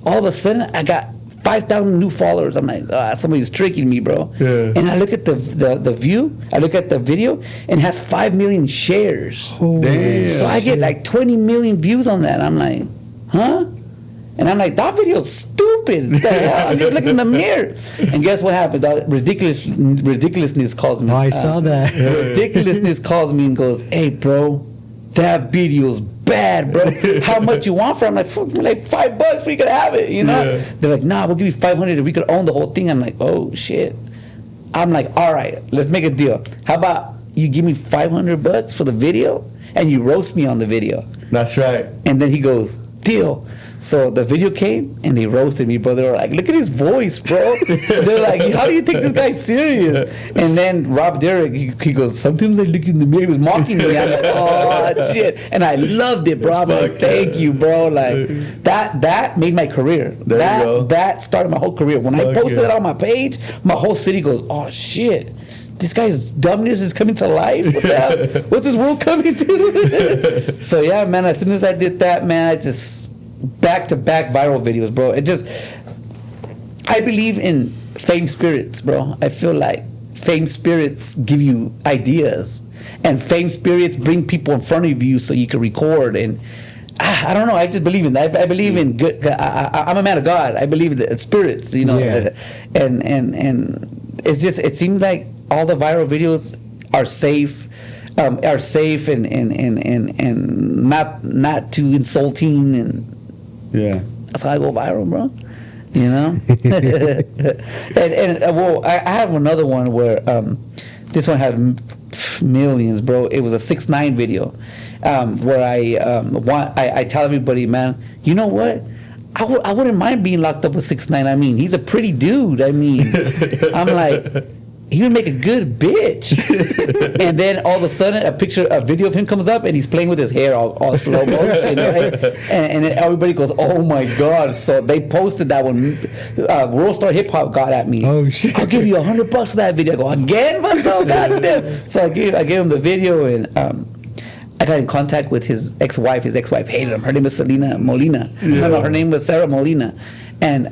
all of a sudden, I got 5,000 new followers. I'm like, somebody's tricking me, bro. Yeah. And I look at the view, I look at the video, and it has 5 million shares. Damn. So I get like 20 million views on that. I'm like, huh? And I'm like, that video's stupid. What the hell? I'm just looking in the mirror. And guess what happened? Ridiculousness calls me. Oh, I saw that. Ridiculousness calls me and goes, hey, bro, that video's bad, bro. How much you want for it? I'm like, like $5 we could have it, you know? Yeah. They're like, nah, we'll give you 500 if we could own the whole thing. I'm like, oh shit. I'm like, all right, let's make a deal. How about you give me $500 for the video and you roast me on the video? That's right. And then he goes, deal. So the video came and they roasted me, bro. They were like, look at his voice, bro. They're like, how do you take this guy serious? And then Rob Derrick, he goes, sometimes I look in the mirror. He was mocking me. I'm like, oh, shit. And I loved it, bro. I'm like, thank you, bro. Like, that made my career. There you go. That started my whole career. When I posted it on my page, my whole city goes, oh, shit. This guy's dumbness is coming to life. What's this world coming to? So, yeah, man, as soon as I did that, man, I just... back-to-back viral videos, bro. I believe in fame spirits, bro. I feel like fame spirits give you ideas, and fame spirits bring people in front of you so you can record. And I don't know. I just believe in that. I believe in good. I'm a man of God. I believe in spirits, you know. Yeah. And it's just. It seems like all the viral videos are safe. And not too insulting, and yeah, that's how I go viral, bro. You know. and well, I have another one where this one had millions, bro. It was a 6ix9ine video where I tell everybody, man, you know what? I wouldn't mind being locked up with 6ix9ine. I mean, he's a pretty dude. I mean, I'm like. He would make a good bitch. And then all of a sudden, a video of him comes up, and he's playing with his hair all slow motion, right? And then everybody goes, "Oh my god!" So they posted that one. World Star Hip Hop got at me. Oh shit! I'll give you $100 for that video. I go again, but no, goddamn. So I gave him the video, and I got in contact with his ex-wife. His ex-wife hated him. Her name was Selena Molina. Yeah. No, her name was Sarah Molina, and.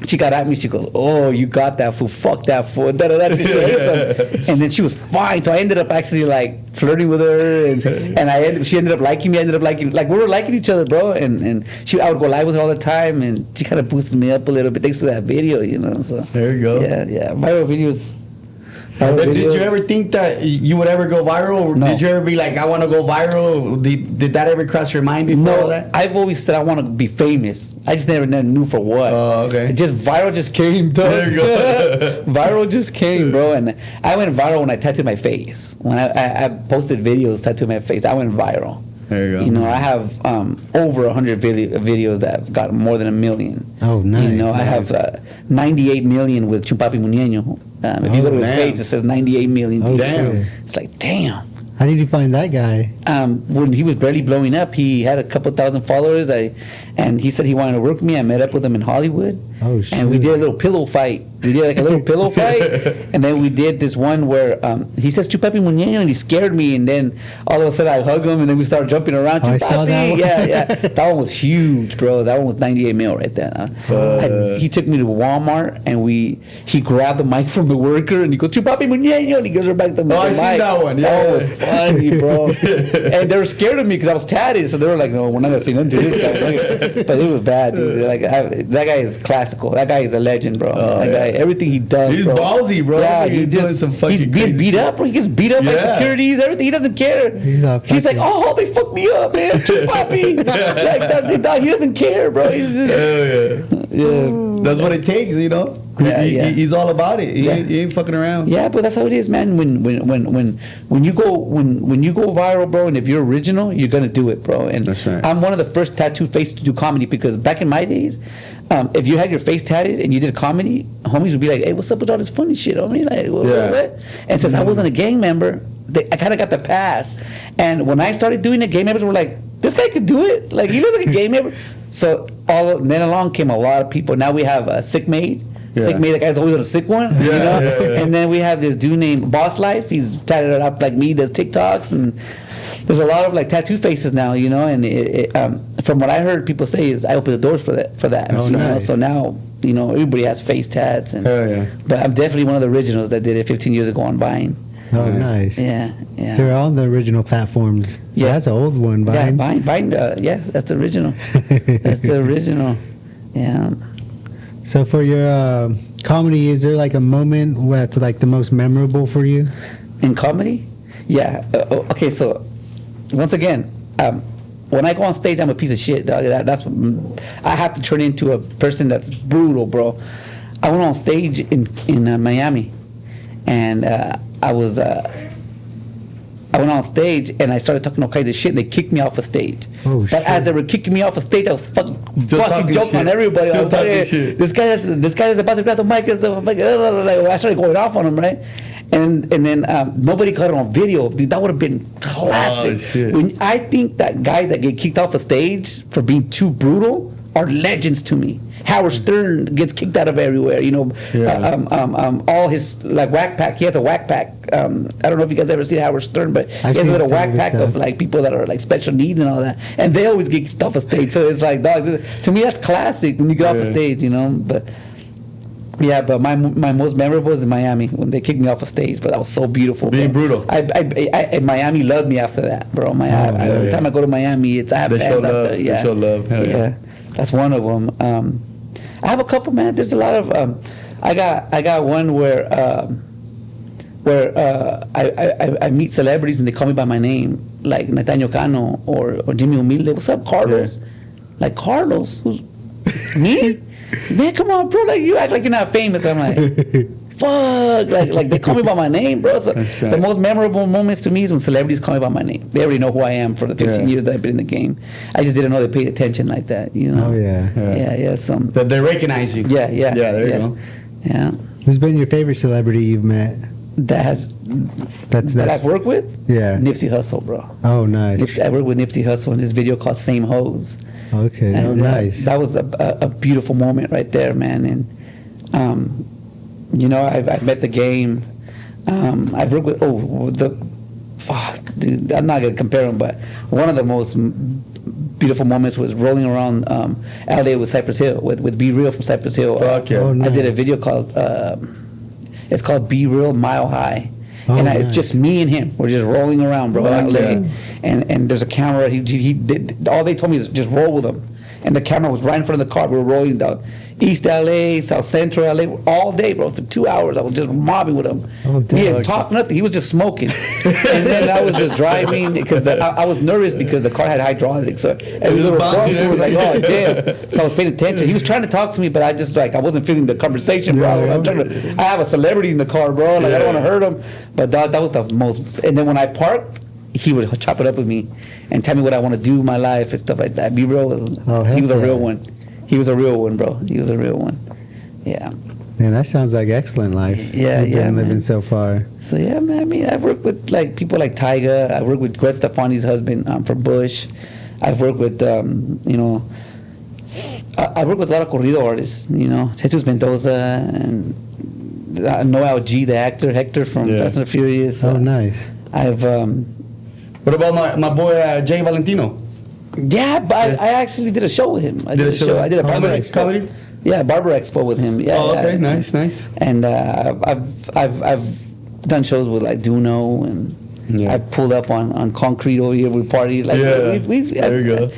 She got at me. She goes, "Oh, you got that fool. Fuck that fool." And then she was fine. So I ended up actually like flirting with her, and she ended up liking me. I ended up liking, like we were liking each other, bro. And I would go live with her all the time, and she kind of boosted me up a little bit thanks to that video, you know. So there you go. Yeah. Viral videos. Did you ever think that you would ever go viral? Or no. Did you ever be like, I want to go viral? Did that ever cross your mind before all that? I've always said I want to be famous. I just never knew for what. Oh, okay. Viral just came, dog. There you go. Viral just came, bro. And I went viral when I tattooed my face. When I posted videos tattooed my face, I went viral. There you go. You know, I have over 100 videos that have got more than 1 million. Oh, nice. You know, I have 98 million with Chupapi Muñeño. If you go to his page, it says 98 million. Oh, damn. It's like, damn. How did you find that guy? When he was barely blowing up, he had a couple thousand followers. And he said he wanted to work with me. I met up with him in Hollywood. Oh, shit. And we did a little pillow fight. We did like a little pillow fight. And then we did this one where he says Chupapi Muñeño, and he scared me. And then all of a sudden I hug him, and then we started jumping around. I saw that one. Yeah. That one was huge, bro. That one was 98 mil right there. He took me to Walmart, and he grabbed the mic from the worker, and he goes, Chupapi Muñeño, and he gives her back the mic. Oh, I seen that one. Yeah. That was funny, bro. And they were scared of me because I was tatted, so they were like, "No, we're not gonna say nothing to this guy." But it was bad, dude. Like that guy is classical. That guy is a legend, bro. That guy, everything he does, he's bro. Ballsy, bro. Yeah, he's being beat up, bro. He gets beat up by securities, everything. He doesn't care. He's like, "Oh, they fucked me up, man. Chupapi." Like he doesn't care, bro. He's just, yeah. That's what it takes, you know. He's all about it. He ain't fucking around. Yeah, but that's how it is, man. When you go viral, bro, and if you're original, you're gonna do it, bro. And that's right. I'm one of the first tattooed faces to do comedy, because back in my days, if you had your face tatted and you did comedy, homies would be like, "Hey, what's up with all this funny shit, homie?" Like, what? And since I wasn't a gang member, I kind of got the pass. And when I started doing it, gang members were like, "This guy could do it. Like, he looks like a gang member." So then along came a lot of people. Now we have Sick Made. Sick Made, that guy's always on a sick one, you know. Yeah. And then we have this dude named Boss Life. He's tatted it up like me, does TikToks, and there's a lot of like tattoo faces now, you know. And from what I heard people say is I opened the doors for that. Oh, nice. So now, you know, everybody has face tats. And, but I'm definitely one of the originals that did it 15 years ago on Vine. Oh, nice. Yeah. They're on the original platforms. Yeah, that's an old one, Vine. Yeah, Vine. That's the original. That's the original. Yeah. So for your comedy, is there like a moment where it's like the most memorable for you? In comedy? Yeah. Okay, so once again, when I go on stage, I'm a piece of shit, dog. That's what, I have to turn into a person that's brutal, bro. I went on stage in Miami, and I went on stage and I started talking all kinds of shit, and they kicked me off a stage. Oh, but shit. as they were kicking me off a stage, I was fucking joking shit. on everybody. Still I was like, talking "Hey, shit." this guy is about to grab the mic and stuff. I started going off on him, right? And then nobody caught it on video, dude. That would have been classic. Oh, shit. I think that guys that get kicked off a stage for being too brutal are legends to me. Howard Stern gets kicked out of everywhere, you know. Yeah. All his like whack pack. He has a whack pack. I don't know if you guys ever seen Howard Stern, but I've he has a seen little some whack of his pack stuff. of like people that are like special needs and all that, and they always get kicked off a stage. So it's like, dog, to me that's classic when you get off a stage, you know. But yeah, but my most memorable was in Miami when they kicked me off a stage. But that was so beautiful. Being bro. brutal. I Miami loved me after that, bro. Every time I go to Miami, I have They show fans out love. there. Yeah. They show love. Hell yeah. That's one of them. I have a couple, man. There's a lot of. I got one where I meet celebrities and they call me by my name, like Nathaniel Cano or Jimmy Humilde. What's up, Carlos? Yeah. Like Carlos, who's me? Man, come on, bro. Like you act like you're not famous. I'm like, fuck. Like they call me by my name, bro. So That's right. the most memorable moments to me is when celebrities call me by my name. They already know who I am for the 15 years that I've been in the game. I just didn't know they paid attention like that, you know. Oh, yeah. Yeah. Some. That they recognize you. Yeah. Yeah, there you go. Yeah. Who's been your favorite celebrity you've met? That That's I've worked with? Yeah. Nipsey Hussle, bro. Oh, nice. I worked with Nipsey Hussle in this video called Same Hoes. Okay. And, Oh, nice. That was a beautiful moment right there, man. And, you know, I've met the game. I've worked with, dude, I'm not going to compare them, but one of the most beautiful moments was rolling around LA with Cypress Hill, with Be Real from Cypress Hill. Fuck yeah. Oh, I did a nice. video called, it's called Be Real Mile High. Oh, And nice. it's just me and him. We're just rolling around, bro. Fuck LA. yeah. And there's a camera. He did, all they told me is just roll with him. And the camera was right in front of the car. We were rolling down East LA, South Central LA, all day, bro. For 2 hours, I was just mobbing with him. Oh, He damn. didn't talk nothing. He was just smoking. And then I was just driving because I was nervous because the car had hydraulics. So every was little bouncing bump was like, oh everything. damn. So I was paying attention. He was trying to talk to me, but I just I wasn't feeling the conversation, bro. Yeah. I have a celebrity in the car, bro. Like I don't want to hurt him. But that was the most. And then when I parked, he would chop it up with me and tell me what I want to do in my life and stuff like that. Be real. He was a real one. He was a real one, bro. He was a real one. Yeah. Man, that sounds like excellent life. Yeah, You've yeah, been living man. so far. So yeah, man. I mean, I've worked with like people like Tyga. I worked with Gwen Stefani's husband from Bush. I've worked with you know. I worked with a lot of corrido artists. You know, Jesus Mendoza and Noel G, the actor, Hector from Fast and the Furious. Oh, nice. I've What about my boy Jay Valentino? yeah, but I actually did a show with him. I did a show. I did a Oh, barber nice. expo. Comedy? Yeah, barber expo with him. Yeah. Oh, okay, yeah. nice. And I've done shows with like Duno, and Yeah. I pulled up on Concrete over here. We partied. Like Yeah, we've there you go.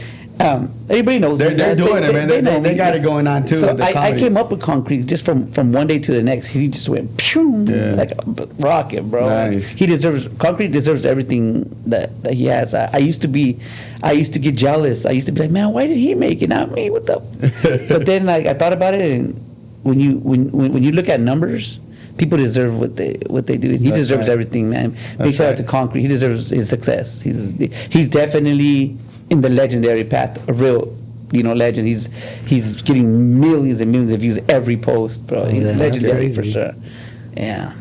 Everybody knows They're that. doing it, man. know They me. got it going on, too, So the I comedy. came up with Concrete just from one day to the next. He just went pew, Yeah. like a rocket, bro. Nice. He deserves Concrete deserves everything that he has. I used to get jealous. I used to be like, man, why did he make it, not me? What the? But then like I thought about it, and when you look at numbers, people deserve what they do. He That's deserves right. everything, man. Big That's shout out right. to Concrete. He deserves his success. He's definitely in the legendary path. A real, legend. He's getting millions and millions of views every post, bro. He's yeah, that's legendary for crazy. sure. Yeah.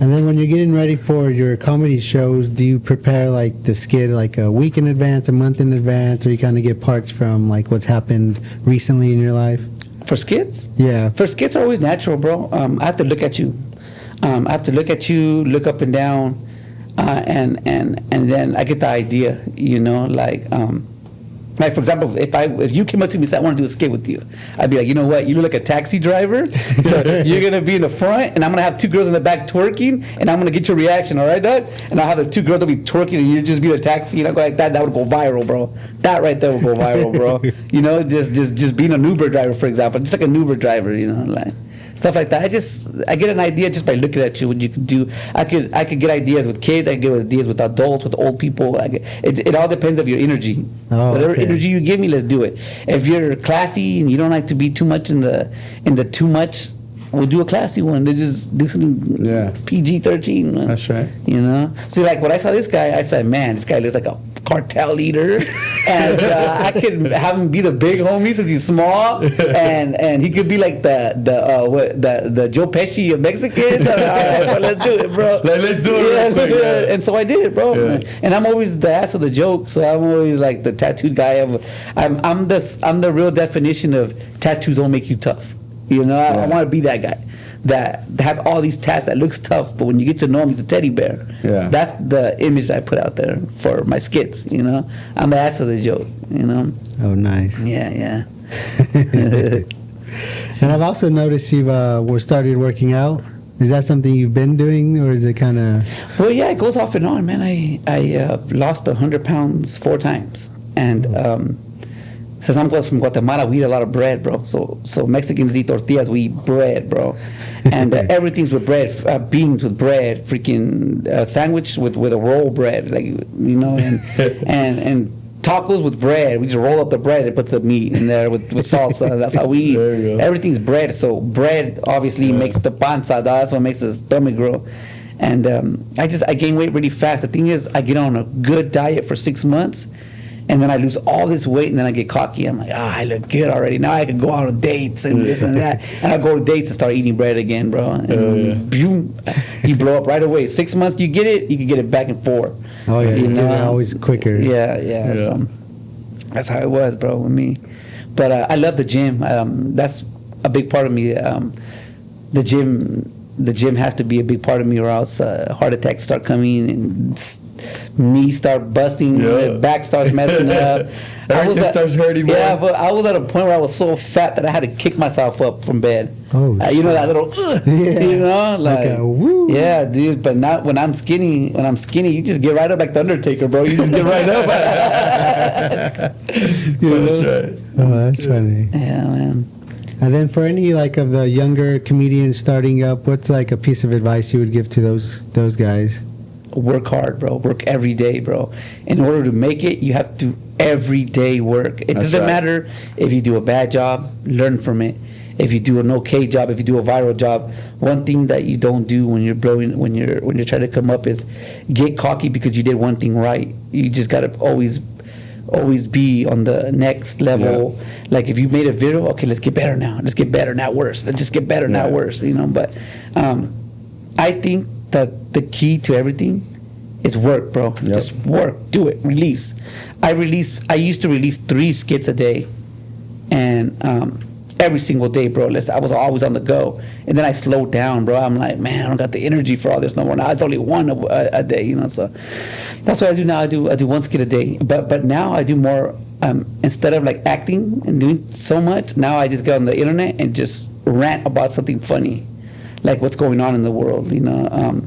And then when you're getting ready for your comedy shows, do you prepare like the skit like a week in advance, a month in advance, or you kind of get parts from like what's happened recently in your life? For skits? Yeah. For skits are always natural, bro. I have to look at you. I have to look at you, look up and down, and then I get the idea, like for example, if you came up to me and said, I want to do a skit with you, I'd be like, you know what, you look like a taxi driver, so you're going to be in the front, and I'm going to have two girls in the back twerking, and I'm going to get your reaction, all right, Doug? And I'll have the two girls that be twerking, and you just be the taxi, and I go like that would go viral, bro. That right there would go viral, bro. Just being an Uber driver, for example, just like an Uber driver, like. stuff like that. I get an idea just by looking at you, what you can do. I could get ideas with kids. I get ideas with adults, with old people. It all depends of your energy. Whatever energy you give me, let's do it. If you're classy and you don't like to be too much in the too much, we'll do a classy one. They just do something PG-13. That's right. You know? See, like when I saw this guy, I said, man, this guy looks like a cartel leader. And I could have him be the big homie since he's small. And he could be like the Joe Pesci of Mexicans. All right, well, let's do it, bro. Let's do it. Yeah, yeah. And so I did it, bro. Yeah. And I'm always the ass of the joke. So I'm always like the tattooed guy. I'm the real definition of tattoos don't make you tough. You know, I want to be that guy that has all these tats that looks tough, but when you get to know him, he's a teddy bear. Yeah. That's the image I put out there for my skits, you know. I'm the ass of the joke, you know. Oh, nice. Yeah. And I've also noticed you've started working out. Is that something you've been doing, or is it kind of... Well, yeah, it goes off and on, man. I lost 100 pounds 4 times. And... since I'm from Guatemala, we eat a lot of bread, bro. So Mexicans eat tortillas, we eat bread, bro. And everything's with bread, beans with bread, freaking sandwich with a roll bread, like, you know, and tacos with bread. We just roll up the bread and put the meat in there with salsa. That's how we eat. Everything's bread. So bread obviously makes the panza. That's what makes the stomach grow. And I gain weight really fast. The thing is, I get on a good diet for 6 months. And then I lose all this weight, and then I get cocky. I'm like, I look good already. Now I can go out on dates and this and that. And I go to dates and start eating bread again, bro. And boom, you blow up right away. 6 months, you get it, you can get it back in 4. Oh, yeah, you know, always quicker. Yeah. So that's how it was, bro, with me. But I love the gym. That's a big part of me. The gym has to be a big part of me, or else heart attacks start coming and knees start busting, back starts messing up. Everything starts hurting more. Yeah, but I was at a point where I was so fat that I had to kick myself up from bed. Oh, you know that little, you know, like woo. Yeah, dude. But not when I'm skinny. When I'm skinny, you just get right up like the Undertaker, bro. You just get right up. That's right. Oh, that's funny. Yeah, man. And then for any like of the younger comedians starting up, what's like a piece of advice you would give to those guys? Work hard, bro. Work every day, bro. In order to make it, you have to every day work. It doesn't matter if you do a bad job, learn from it. If you do an okay job, if you do a viral job, one thing that you don't do when you're trying to come up is get cocky because you did one thing right. You just gotta always be on the next level. Yeah. Like if you made a video, okay, let's get better now. Let's get better, not worse. Let's just get better, not worse. You know, but I think that the key to everything is work, bro. Yep. Just work, do it, release. I used to release 3 skits a day, and every single day, bro. I was always on the go, and then I slowed down, bro. I'm like, man, I don't got the energy for all this no more. Now it's only 1 a day, you know. So that's what I do now. I do 1 skit a day, but now I do more. Instead of like acting and doing so much, now I just get on the internet and just rant about something funny, like what's going on in the world, you know.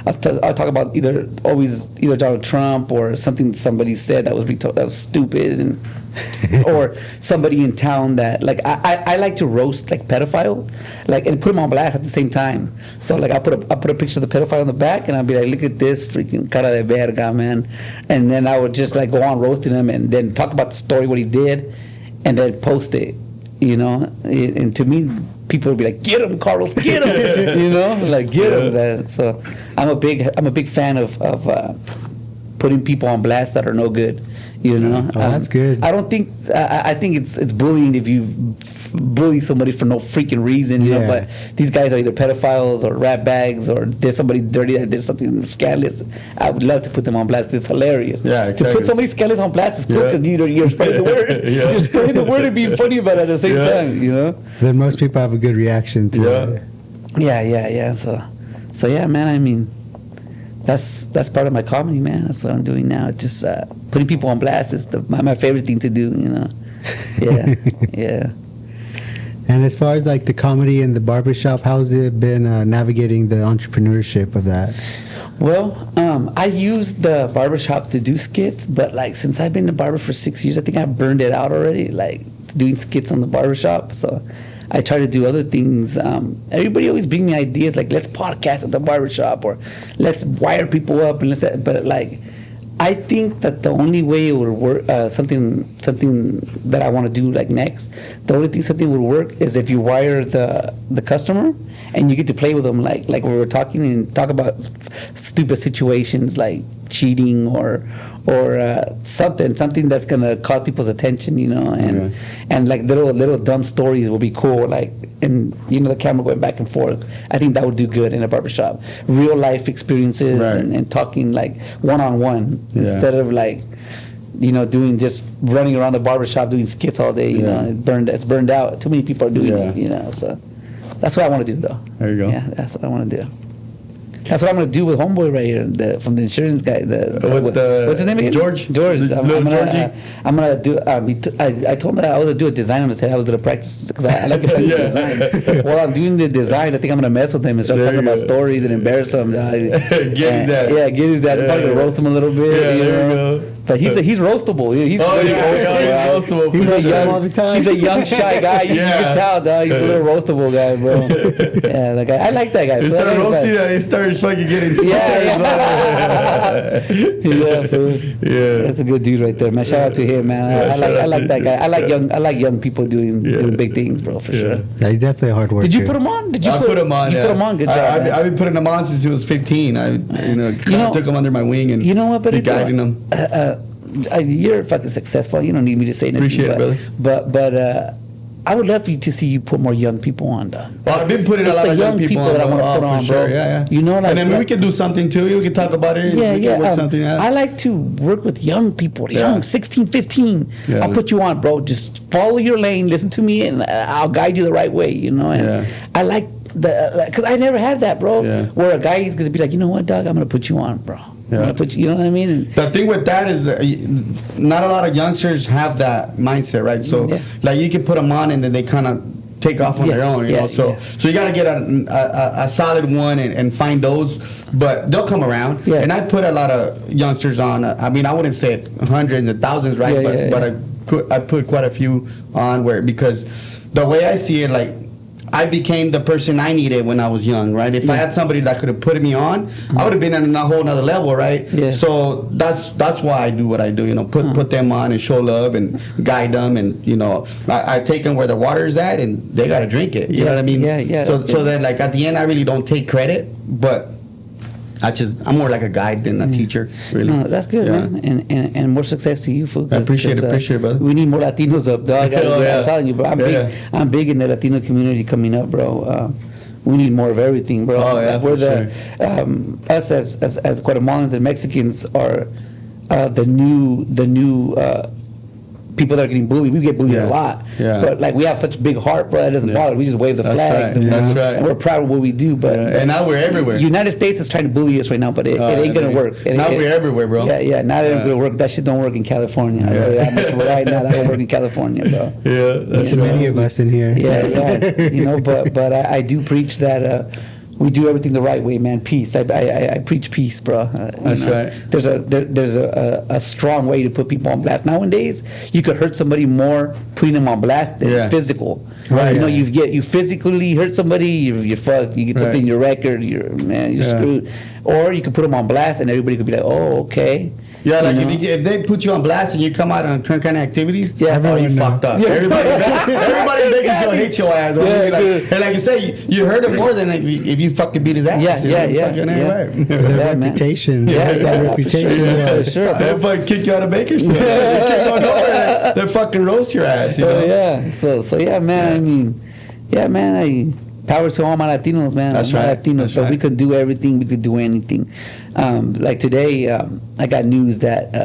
I'll talk about either Donald Trump or something somebody said that was stupid, and or somebody in town that, like, I like to roast like pedophiles, like, and put them on blast at the same time. So like I'll put a picture of the pedophile on the back, and I'll be like, look at this freaking cara de verga, man. And then I would just like go on roasting him, and then talk about the story, what he did, and then post it, you know. And to me, people would be like, get him, Carlos, get him, you know, like get him. So I'm a big fan of putting people on blast that are no good. You know, that's good. I don't think I think it's bullying if you bully somebody for no freaking reason. You know, but these guys are either pedophiles or rat bags or did somebody dirty that did something scandalous. I would love to put them on blast. It's hilarious. Yeah, exactly. To put somebody scandalous on blast is cool because you're spreading the word. You're spreading the word and being funny about it at the same time. You know. Then most people have a good reaction to it. Yeah. So yeah, man. I mean, that's part of my comedy, man. That's what I'm doing now. Just putting people on blast is my favorite thing to do, you know. Yeah. And as far as like the comedy and the barbershop, how's it been navigating the entrepreneurship of that? Well, I used the barbershop to do skits, but like since I've been a barber for 6 years, I think I burned it out already, like doing skits on the barbershop. So I try to do other things. Everybody always bring me ideas like, let's podcast at the barbershop, or let's wire people up, and but like, I think that the only way it would work, something that I want to do like next, the only thing something would work is if you wire the customer and you get to play with them, like we were talking and talk about stupid situations like cheating or something that's gonna cause people's attention, and like little dumb stories will be cool, like, and the camera going back and forth. I think that would do good in a barbershop. Real life experiences, right. and talking like one-on-one instead of like doing just running around the barbershop doing skits all day. It's burned out. Too many people are doing it. So that's what I want to do, though. There you go. Yeah, that's what I want to do. That's what I'm gonna do with homeboy right here, from the insurance guy. What's his name again? George. I'm gonna do. I told him that I was gonna do a design on his head. I was gonna practice because I like to practice design. While I'm doing the design, I think I'm gonna mess with him and start talking about stories and embarrass him. Get his ass. Yeah, get his ass. I'm probably gonna roast him a little bit. Yeah, there you go. But he's roastable. He's roastable. He's all the time. He's a young, shy guy. You can tell, dog. He's a little roastable guy, bro. Yeah, like I like that guy. He started roasting. He started fucking getting smart. Yeah, fool. That's a good dude right there, man. Shout out to him, man. I like that guy. I like young people doing big things, bro, for sure. Yeah, he's definitely a hard worker. Did you put him on? I put him on. You put him on. Good job. I've been putting him on since he was 15. I took him under my wing and guiding him. You're fucking successful. You don't need me to say anything. Appreciate it, brother. But I would love for you to see you put more young people on, dog. Well, I've been putting a lot of young people on. That I want to put on, sure. bro. Yeah. Like, and then we can do something too. We can talk about it. Yeah, we can work something out. I like to work with young people, 16, 15. I'll put you on, bro. Just follow your lane, listen to me, and I'll guide you the right way, And I like because I never had that, bro. Yeah. Where a guy is gonna be like, you know what, dog, I'm gonna put you on, bro. You know what I mean? The thing with that is not a lot of youngsters have that mindset, right? So like you can put them on and then they kind of take off on their own, So you got to get a solid one and find those, but they'll come around. And I put a lot of youngsters on. I mean, I wouldn't say hundreds and thousands, right? But I put quite a few on because the way I see it, like, I became the person I needed when I was young, right? If I had somebody that could have put me on, I would have been on a whole nother level, right? Yeah. So that's why I do what I do, put them on and show love and guide them, and I take them where the water is at, and they got to drink it. You know what I mean? Yeah. So that, like, at the end, I really don't take credit, but I'm more like a guide than a teacher, really. No, that's good, man. And more success to you, fool. I appreciate it, brother. We need more Latinos up, dog. I'm telling you, bro. I'm big in the Latino community coming up, bro. We need more of everything, bro. Oh, yeah, We're us as Guatemalans and Mexicans are the new people that are getting bullied. We get bullied a lot, but like we have such a big heart, bro. That doesn't bother. We just wave the flags, and we're proud of what we do. But and now we're everywhere. United States is trying to bully us right now, but it ain't gonna work. Now we're everywhere, bro. Yeah. Now it ain't gonna work. That shit don't work in California. Right now, that don't work in California, bro. Yeah, that's too many of us in here. Yeah. But I do preach that. We do everything the right way, man. Peace. I preach peace, bro. That's right. There's a strong way to put people on blast. Nowadays, you could hurt somebody more putting them on blast than physical. Right. You physically hurt somebody, you're fucked. You get something in your record, you're screwed. Or you could put them on blast, and everybody could be like, oh, okay. Yeah, like if they put you on blast and you come out on kind of activities, you fucked up. Yeah. Everybody in Bakersfield hates your ass. And like you say, you hurt him more than if you fucking beat his ass. Yeah. It's a reputation. For sure. They'll fucking kick you out of Bakersfield. They can't go nowhere. They fucking roast your ass. So yeah, man. Power to all my Latinos, man. That's right. Latinos, but we could do everything. We could do anything. Like today, I got news that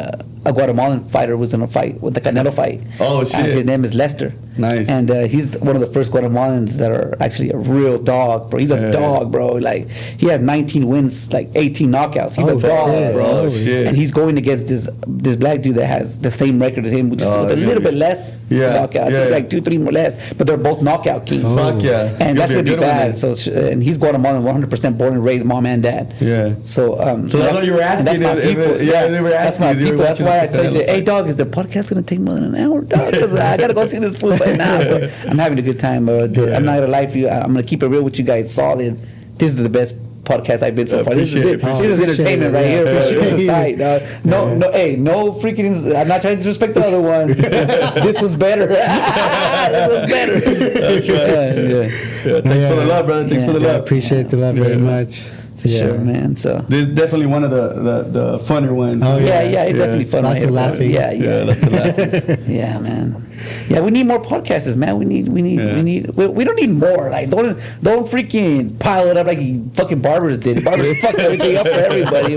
a Guatemalan fighter was in a fight with the Canelo fight. Oh shit! His name is Lester. Nice. And he's one of the first Guatemalans that are actually a real dog, bro. He's a dog, bro. Like he has 19 wins, like 18 knockouts. He's a dog, bro. Oh shit! And he's going against this black dude that has the same record as him, which is with a little bit less knockout, like 2-3 more less. But they're both knockout kings. Fuck yeah! And that's gonna be bad. So and he's Guatemalan, 100% born and raised, mom and dad. Yeah. So that's what you were asking. They were asking. That's my people. That's why I told you, hey dog, is the podcast gonna take more than an hour, dog? Because I gotta go see this fool. Nah, bro, I'm having a good time, bro. I'm not gonna lie for you. I'm gonna keep it real with you guys. Solid. This is the best podcast I've been so far. This is entertainment right here, bro. This is tight. No freaking. I'm not trying to disrespect the other ones. This was better. This was better. That's right. Thanks for the love, brother. Thanks for the love. Appreciate the love very much. Sure, man. So this is definitely one of the funner ones. Oh, yeah, it's definitely fun. Lots of laughing. Yeah, lots of laughing. Yeah, man. Yeah, we need more podcasts, man. We don't need more. Like, don't freaking pile it up like fucking barbers did. Barbers fucked everything up for everybody.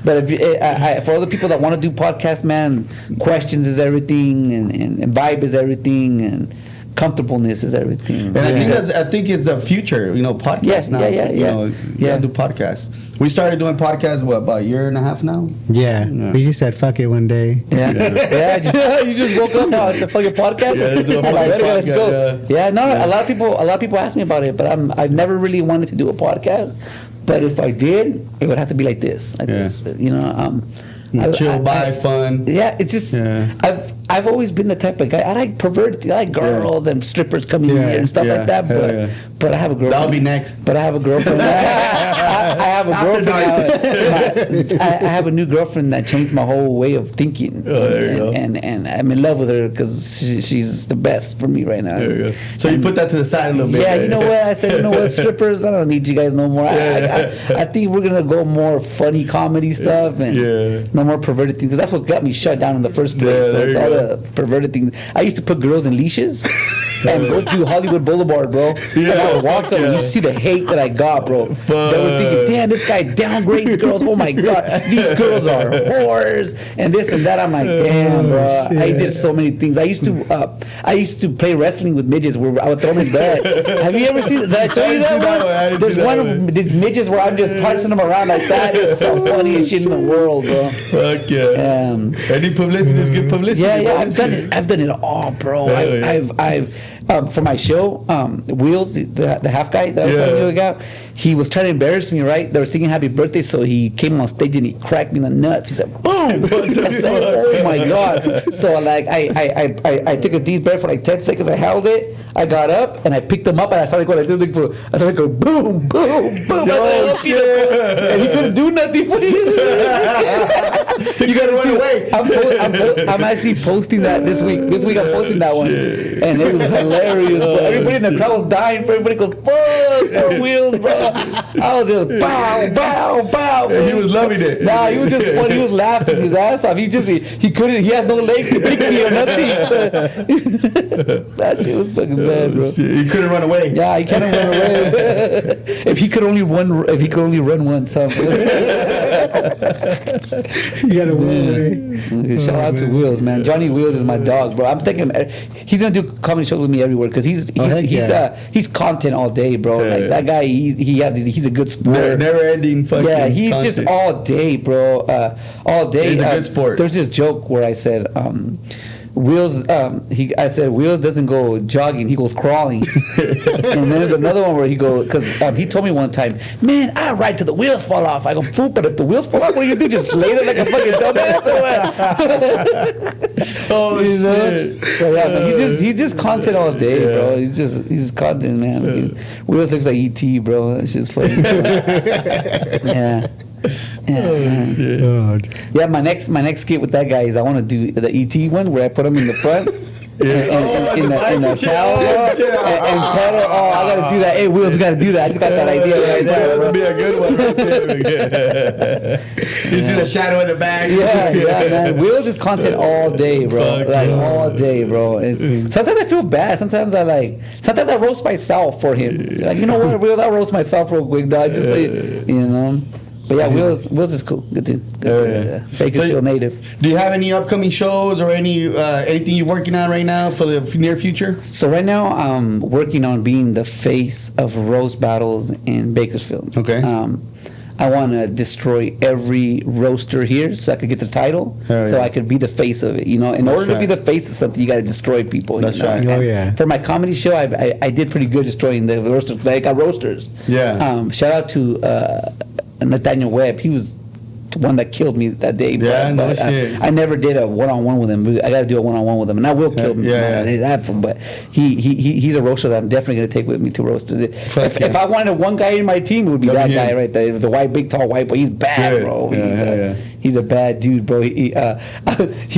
But if for other people that want to do podcasts, man, questions is everything, and vibe is everything, and comfortableness is everything. And I think it's the future, podcasts now. Yeah. Do podcasts. We started doing podcasts, about a year and a half now? Yeah. We just said fuck it one day. Yeah. You just woke up now. It's a fucking podcast. Yeah, let's do a fucking podcast. Let's go. Yeah, a lot of people ask me about it, but I've never really wanted to do a podcast. But if I did, it would have to be like this. Chill, fun. Yeah, it's just I've always been the type of guy. I like girls and strippers coming in here and stuff like that. But I have a girlfriend. That'll be next. But I have a girlfriend. I have a girlfriend now. I have a new girlfriend that changed my whole way of thinking. Oh, there you go. And I'm in love with her because she's the best for me right now. There you go. So you put that to the side a little bit. Yeah, you know what? I said, strippers, I don't need you guys no more. I think we're going to go more funny comedy stuff and no more perverted things, because that's what got me shut down in the first place. So it's all the perverted things. I used to put girls in leashes and go through Hollywood Boulevard, bro. And I would walk up and you see the hate that I got, bro. They were thinking, damn, this guy downgrades girls. Oh my God, these girls are whores and this and that. I'm like, damn, bro. I did so many things. I used to play wrestling with midgets where I would throw them in bed. Have you ever seen? Did I show you that one? There's one of these midgets where I'm just tossing them around like that. It's so funny and shit in the world, bro. Fuck yeah. Any publicity is good publicity. Yeah, I've done it all, bro. I've for my show, Wheels, the half guy that I was telling you about, he was trying to embarrass me, right? They were singing happy birthday, so he came on stage and he cracked me in the nuts. He said, boom! I said, oh my God. So like I took a deep breath for like 10 seconds, I held it, I got up and I picked him up and I started going like this thing I started going boom, boom, boom. Oh, shit. And he couldn't do nothing for you. You gotta run away. I'm actually posting that this week. This week I'm posting that one. And it was hilarious, bro. Everybody in the crowd was dying for. Everybody goes, fuck, Wheels, bro. I was just bow, bow, bow. And he was loving it. Nah, he was just funny. He was laughing his ass off. He couldn't, he had no legs to pick me or nothing. That shit was fucking bad, bro. He couldn't run away. Yeah, he couldn't run away. If he could only run once. You gotta run away. Shout out to Wheels, man. Johnny Wheels is my dog, bro. I'm thinking he's gonna do comedy shows with me everywhere because he's content all day, bro. Like that guy, he's a good sport. Never ending fucking. Yeah, he's content. Just all day, bro. All day. He's a good sport. There's this joke where I said, Wheels, I said Wheels doesn't go jogging, he goes crawling. And then there's another one where he goes, because he told me one time, man, I ride till the wheels fall off. I go, fool, but if the wheels fall off, what do you do? Just lay there like a fucking dumbass or what? Oh shit! So yeah, but he's just content all day, bro. He's content, man. Wheels looks like ET, bro. That's just funny. Yeah. Yeah, my next skit with that guy is I want to do the ET one where I put him in the front in the towel and pedal. Oh, I gotta do that. Hey, Wheels, we gotta do that. I just got that idea right there. That would be a good one right there. You see the shadow in the back. Yeah, man. Wheels is content all day, bro. All day, bro. And sometimes I feel bad. Sometimes I roast myself for him. Like, you know what, Wheels, I'll roast myself real quick, dog. Just say, you know. But yeah, Wheels is cool. Good dude. Bakersfield native. Do you have any upcoming shows or anything you're working on right now for the near future? So right now I'm working on being the face of roast battles in Bakersfield. Okay. I want to destroy every roaster here so I could get the title. So I could be the face of it. You know, in order to be the face of something, you got to destroy people. That's right. Oh yeah. For my comedy show, I did pretty good destroying the roasters because I got roasters. Yeah. Shout out to Nathaniel Webb. He was one that killed me that day. Yeah, but shit. I never did a one-on-one with him. I got to do a one-on-one with him, and I will kill him. But he's a roaster that I'm definitely going to take with me to roast. If I wanted one guy in my team, it would be that guy right there. It was a big, tall white boy. He's bad, bro. He's a bad dude, bro. He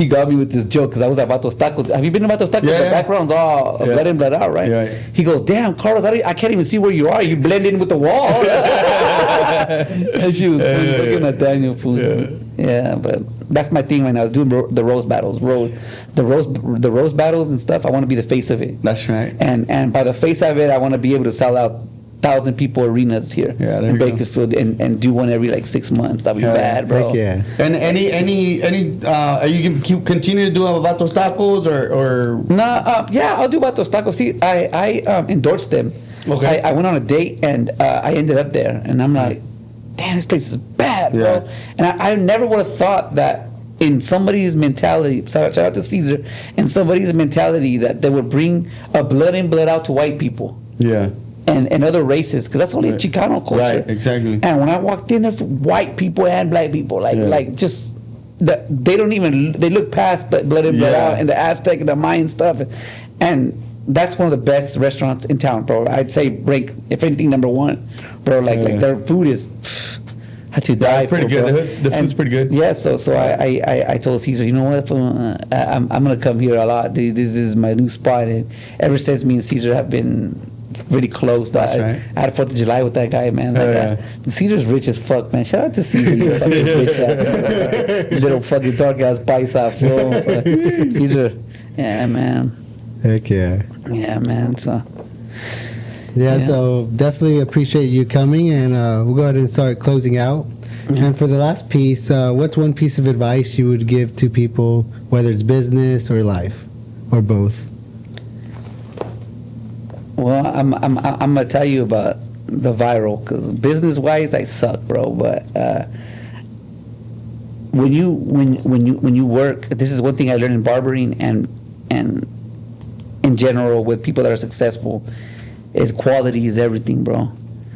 got me with this joke because I was at Vatos Tacos. Have you been to Vatos Tacos? The background's all blood in, blood out, right? Yeah. He goes, damn, Carlos, I can't even see where you are. You blend in with the wall. That shit was funny. Looking at Daniel, fool. Yeah, but that's my thing right now. I was doing the roast battles, the roast battles and stuff. I want to be the face of it. That's right. And by the face of it, I want to be able to sell out 1,000 people arenas here in Bakersfield and do one every like 6 months. That'd be bad, bro. Yeah. And any are you gonna continue to do Vatos Tacos or? Nah, I'll do Vatos Tacos. See, I endorsed them. Okay. I went on a date and I ended up there, and I'm like, damn, this place is bad, bro. And I never would have thought that in somebody's mentality, shout out to Caesar, in somebody's mentality that they would bring a blood in, blood out to white people. Yeah. And other races, because that's only a Chicano culture. Right, exactly. And when I walked in there, white people and black people, like just, they don't even, they look past the blood in, blood out, and the Aztec and the Mayan stuff. And that's one of the best restaurants in town, bro. I'd say rank, if anything, number one, bro. Like their food is, had to die for, pretty good. bro. The food's pretty good. Yeah, so I told Caesar, you know what, I'm gonna come here a lot. This is my new spot, and ever since me and Caesar have been really close. That's right. I had 4th of July with that guy, man. Caesar's rich as fuck, man. Shout out to Caesar, you fucking bitch ass, little fucking dark ass paisa flow. Caesar, yeah, man. Heck yeah. Yeah, man. So. Yeah, so definitely appreciate you coming, and we'll go ahead and start closing out. And for the last piece, what's one piece of advice you would give to people, whether it's business or life, or both? Well, I'm gonna tell you about the viral, because business wise I suck, bro. But when you work, this is one thing I learned in barbering and in general with people that are successful, is quality is everything, bro.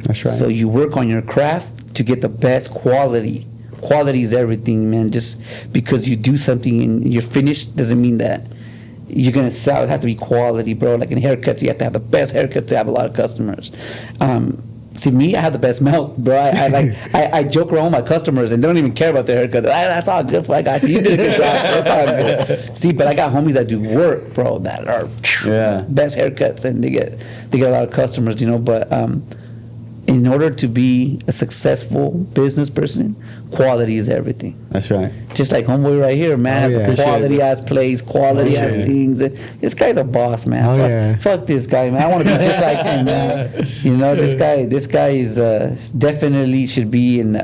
That's right. So you work on your craft to get the best quality. Quality is everything, man. Just because you do something and you're finished doesn't mean that you're gonna sell. It has to be quality, bro. Like in haircuts, you have to have the best haircut to have a lot of customers. See, me, I have the best mouth, bro. I joke around with my customers and they don't even care about their haircuts. That's all good. I got you. You did a good job. That's all good. See, but I got homies that do work, bro, that are best haircuts, and they get a lot of customers, you know. But in order to be a successful business person, quality is everything. That's right. Just like homeboy right here, man, has a quality ass place, quality ass things. This guy's a boss, man. Fuck this guy, man. I want to be just like him, man. You know, this guy is definitely should be in.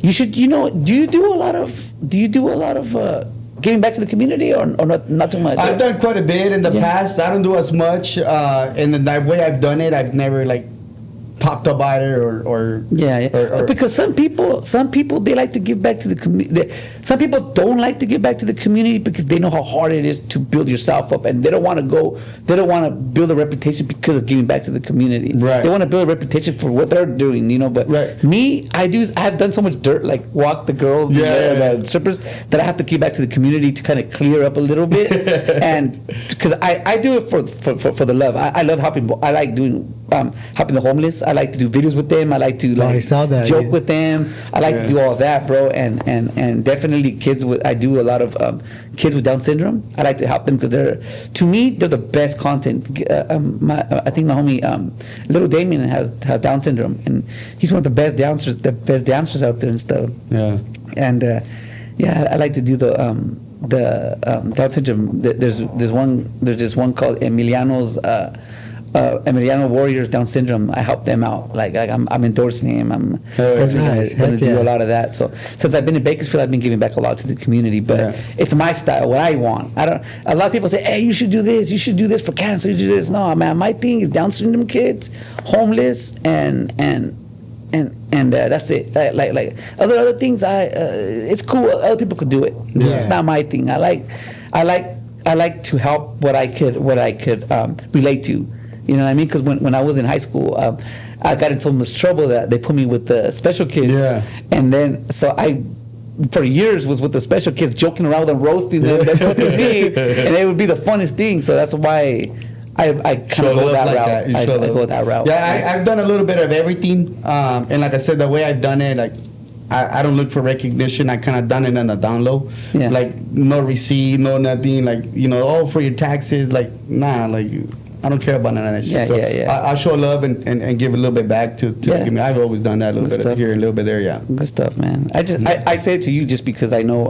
You should, you know. Do you do a lot of giving back to the community, or not too much? I've done quite a bit in the past. I don't do as much. In the way I've done it, I've never like talked about it or because some people they like to give back to the community. Some people don't like to give back to the community because they know how hard it is to build yourself up, and they don't want to build a reputation because of giving back to the community. Right. They want to build a reputation for what they're doing, you know. But me, I have done so much dirt, like walk the girls, the strippers, that I have to give back to the community to kind of clear up a little bit, and because I do it for the love. I love helping. I like doing helping the homeless. I like to do videos with them. I like to joke with them. I like to do all that, bro. And definitely kids with. I do a lot of kids with Down syndrome. I like to help them because they're the best content. I think my homie Little Damien has Down syndrome, and he's one of the best dancers out there and stuff. Yeah. And I like to do the Down syndrome. There's this one called Emiliano Warriors Down syndrome. I help them out. Like I'm endorsing him. I'm definitely going to do a lot of that. So since I've been in Bakersfield, I've been giving back a lot to the community. But it's my style, what I want. A lot of people say, "Hey, you should do this. You should do this for cancer. You should do this." No, man. My thing is Down syndrome kids, homeless, and that's it. Like other things, it's cool. Other people could do it. It's not my thing. I like to help what I could relate to. You know what I mean? Because when I was in high school, I got into so much trouble that they put me with the special kids. Yeah. And then, so I, for years, was with the special kids, joking around with them, roasting them, they roasted me, and it would be the funnest thing. So that's why I kind of go that route. I go that route. Yeah, I've done a little bit of everything. And like I said, the way I've done it, like, I don't look for recognition. I kind of done it on the down low. Yeah. Like, no receipt, no nothing. Like, you know, oh, for your taxes. Like, nah, like, I don't care about none of that shit. I'll show love and give a little bit back to give me. I've always done that, a little bit here and a little bit there, yeah. Good stuff, man. I say it to you just because I know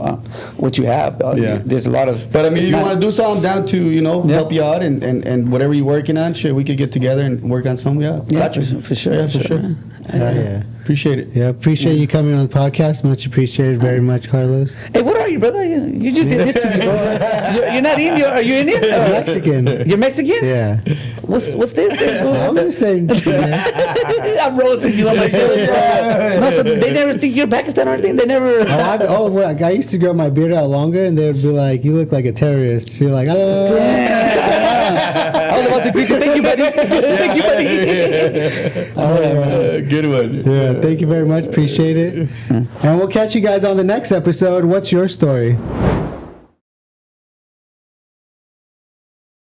what you have. There's a lot of... But, I mean, if you want to do something down to, you know, help you out and whatever you're working on, shit, we could get together and work on something, Yeah, for sure. Yeah, for sure. Man. Yeah. Appreciate it. Yeah, appreciate you coming on the podcast. Much appreciated, very much, Carlos. Hey, what are you, brother? You just did this to me, bro. You're not Indian. Are you Indian? I'm Mexican. You're Mexican? Yeah. What's this? I'm just saying. I'm roasting you. I'm like, no, so they never think you're Pakistan or anything? They never... I used to grow my beard out longer, and they would be like, you look like a terrorist. You're like, oh. I was about to greet you. Thank you, buddy. Thank you, buddy. All right, man. Good one. Yeah, thank you very much. Appreciate it. And we'll catch you guys on the next episode. What's your story?